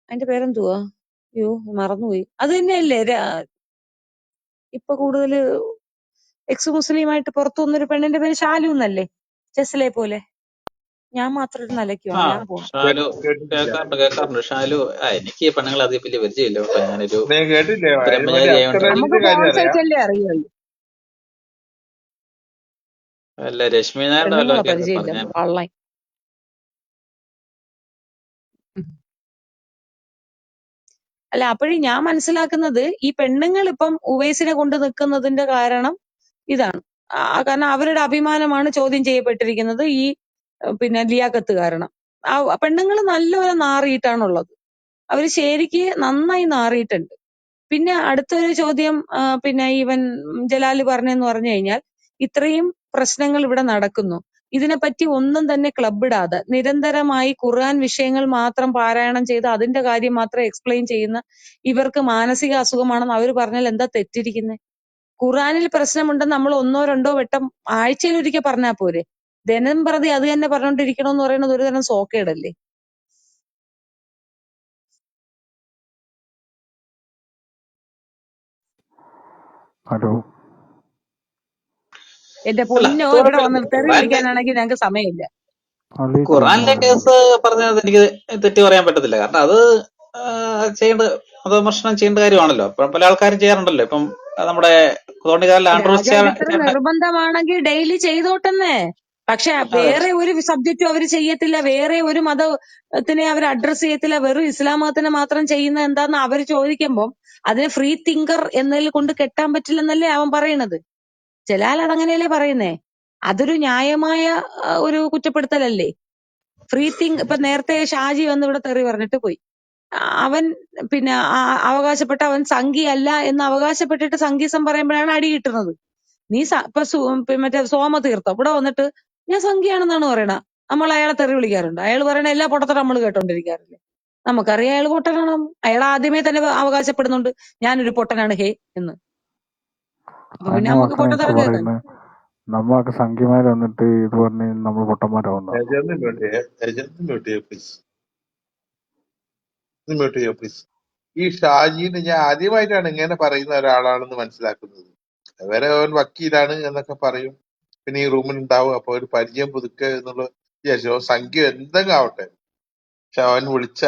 അതിന്റെ പേരെന്തുവാ? അയ്യോ മറന്നുപോയി. അത് തന്നെയല്ലേ ഇപ്പൊ കൂടുതല് എക്സ് മുസ്ലിമായിട്ട് പുറത്തു വന്നൊരു പെണ്ണിന്റെ പേര് ഷാലു എന്നല്ലേ? ജസ്ലെ പോലെ. ഞാൻ മാത്രം ഒരു ആ നിലയ്ക്കുവാണ്. ഞാൻ പോണു. ഷാലു കേട്ടിട്ടില്ല. കേൾക്കാറുണ്ട് ഷാലു. എനിക്ക് ഈ പെണ്ണുങ്ങളെ അതിൽ വലിയ പരിചയമില്ല കേട്ടോ. ഞാനൊരു നീ കേട്ടില്ലേ? അതിന് വേണ്ടി ബ്രഹ്മചാരി ആയതുകൊണ്ട് നമുക്ക് അസ്കറിന്റെ കാര്യം ഫോൺ അറിയാം. സൈറ്റല്ലേ അറിയുള്ളൂ. അല്ല രശ്മി നായരുടെ പെണ്ണുങ്ങളെ വല്ലതൊക്കെ അങ്ങ് പരിചയമില്ല. പറഞ്ഞാൽ കള്ളൻ. അല്ല അപ്പോഴും ഞാൻ മനസ്സിലാക്കുന്നത് ഈ പെണ്ണുങ്ങൾ ഇപ്പം ഉവൈസിനെ കൊണ്ട് നിൽക്കുന്നതിന്റെ കാരണം ഇതാണ്. കാരണം അവരുടെ അഭിമാനമാണ് ചോദ്യം ചെയ്യപ്പെട്ടിരിക്കുന്നത് ഈ പിന്നെ ലിയാഖത്ത് കാരണം. പെണ്ണുങ്ങൾ നല്ലപോലെ നാറിയിട്ടാണുള്ളത്. അവര് ശരിക്ക് നന്നായി നാറിയിട്ടുണ്ട്. പിന്നെ അടുത്തൊരു ചോദ്യം പിന്നെ ഇവൻ ജലാല് പറഞ്ഞെന്ന് പറഞ്ഞു കഴിഞ്ഞാൽ ഇത്രയും പ്രശ്നങ്ങൾ ഇവിടെ നടക്കുന്നു. ഇതിനെപ്പറ്റി ഒന്നും തന്നെ ക്ലബ് ഇടാതെ നിരന്തരമായി ഖുർആൻ വിഷയങ്ങൾ മാത്രം പാരായണം ചെയ്ത് അതിന്റെ കാര്യം മാത്രം എക്സ്പ്ലെയിൻ ചെയ്യുന്ന ഇവർക്ക് മാനസിക അസുഖമാണെന്ന് അവർ പറഞ്ഞാൽ എന്താ തെറ്റിരിക്കുന്നത്? ഖുർആനിൽ പ്രശ്നമുണ്ടെന്ന് നമ്മൾ ഒന്നോ രണ്ടോ വട്ടം ആഴ്ചയിൽ ഒരിക്കൽ പറഞ്ഞാൽ പോരെ? ദിനം പ്രതി അത് തന്നെ പറഞ്ഞുകൊണ്ടിരിക്കണമെന്ന് പറയുന്നത് ഒരു തരം സോക്കേടല്ലേ? ഹലോ. എന്റെ അല്ല പൊന്നോ, അത് ഇവിടെ കുഴപ്പമില്ല. വന്ന് തെറി ഖുറാന്റെ വിളിക്കാനാണെങ്കിൽ ഞങ്ങൾക്ക് സമയമില്ല. അലൈക്കും ഖുറാനിലെ അസ്സലാം. കേസ് പറഞ്ഞത് എനിക്ക് തെറ്റി പറയാൻ പറ്റത്തില്ല. കാരണം അത് ചെയ്യേണ്ട മതവിമർശനം ചെയ്യേണ്ട കാര്യമാണല്ലോ. ഇപ്പം പല ആൾക്കാരും ചെയ്യാറുണ്ടല്ലോ. ഇപ്പം നമ്മുടെ തോണിക്കാരിൽ ആൻഡ്രോസ് രാജാക്കത്ര നിർബന്ധമാണെങ്കിൽ ഡെയിലി ചെയ്തോട്ടെന്നേ. പക്ഷെ അതെ വേറെ ഒരു സബ്ജക്റ്റും അവർ ചെയ്യത്തില്ല. വേറെ ഒരു മതത്തിനെ അവർ അഡ്രസ് ചെയ്യത്തില്ല. വെറും ഇസ്ലാം മതത്തിനെ മാത്രം ചെയ്യുന്ന എന്താന്ന് അവർ ചോദിക്കുമ്പോൾ അതിനെ ഫ്രീ തിങ്കർ എന്നതിൽ കൊണ്ട് കെട്ടാൻ പറ്റില്ലെന്നല്ലേ അവൻ പറയണത്. ജലാൽ അതങ്ങനെയല്ലേ പറയുന്നേ. അതൊരു ന്യായമായ ഒരു കുറ്റപ്പെടുത്തലല്ലേ. ഫ്രീ തിങ്ക് ഇപ്പൊ നേരത്തെ ഷാജി വന്ന് ഇവിടെ തെറി പറഞ്ഞിട്ട് പോയി. അവൻ പിന്നെ അവകാശപ്പെട്ട അവൻ സംഘിയല്ല എന്ന് അവകാശപ്പെട്ടിട്ട് സംഘീസം പറയുമ്പോഴാണ് അടി കിട്ടുന്നത്. നീ ഇപ്പൊ മറ്റേ സോമതീർത്ഥം ഇവിടെ വന്നിട്ട് ഞാൻ സംഖ്യയാണെന്നാണ് പറയണ. നമ്മൾ അയാളെ തെറി വിളിക്കാറുണ്ട്. അയാൾ പറയണ എല്ലാ പൊട്ടത്തരം നമ്മൾ കേട്ടോണ്ടിരിക്കാറില്ലേ? നമുക്കറിയാം അയാൾ പൊട്ടനാണെന്ന്. അയാൾ ആദ്യമേ തന്നെ അവകാശപ്പെടുന്നുണ്ട് ഞാനൊരു പൊട്ടനാണ് ഹേ എന്ന്. അപ്പൊ പിന്നെ അതിന്റെ നമുക്ക് മക്കളെ എനിക്ക് പൊട്ടത്തരം കേൾക്കാം. പറയുന്നത് നമ്മളൊക്കെ സംഖ്യമാര് വന്നിട്ട് ഇത് പറഞ്ഞ് നമ്മൾ പൊട്ടന്മാരാവുന്നതാണോ? ഏജന്റ് മ്യൂട്ട് ചെയ്യേ. ഏജന്റ് മ്യൂട്ട് ചെയ്യോ പ്ലീസ്. മ്യൂട്ട് ചെയ്യോ പ്ലീസ്. ഈ ഷാജീന് ഞാൻ ആദ്യമായിട്ടാണ് ഇങ്ങനെ പറയുന്ന ഒരാളാണെന്ന് മനസ്സിലാക്കുന്നത്. വേറെ അവൻ വക്കീലാണ് എന്നൊക്കെ പറയും. പിന്നെ ഈ റൂമിൽ ഉണ്ടാവും. അപ്പൊ ഒരു പരിചയം പുതുക്കുക എന്നുള്ള വിചാരിച്ചു. സംഖ്യ എന്തെങ്കിലും ആവട്ടെ. പക്ഷെ അവൻ വിളിച്ച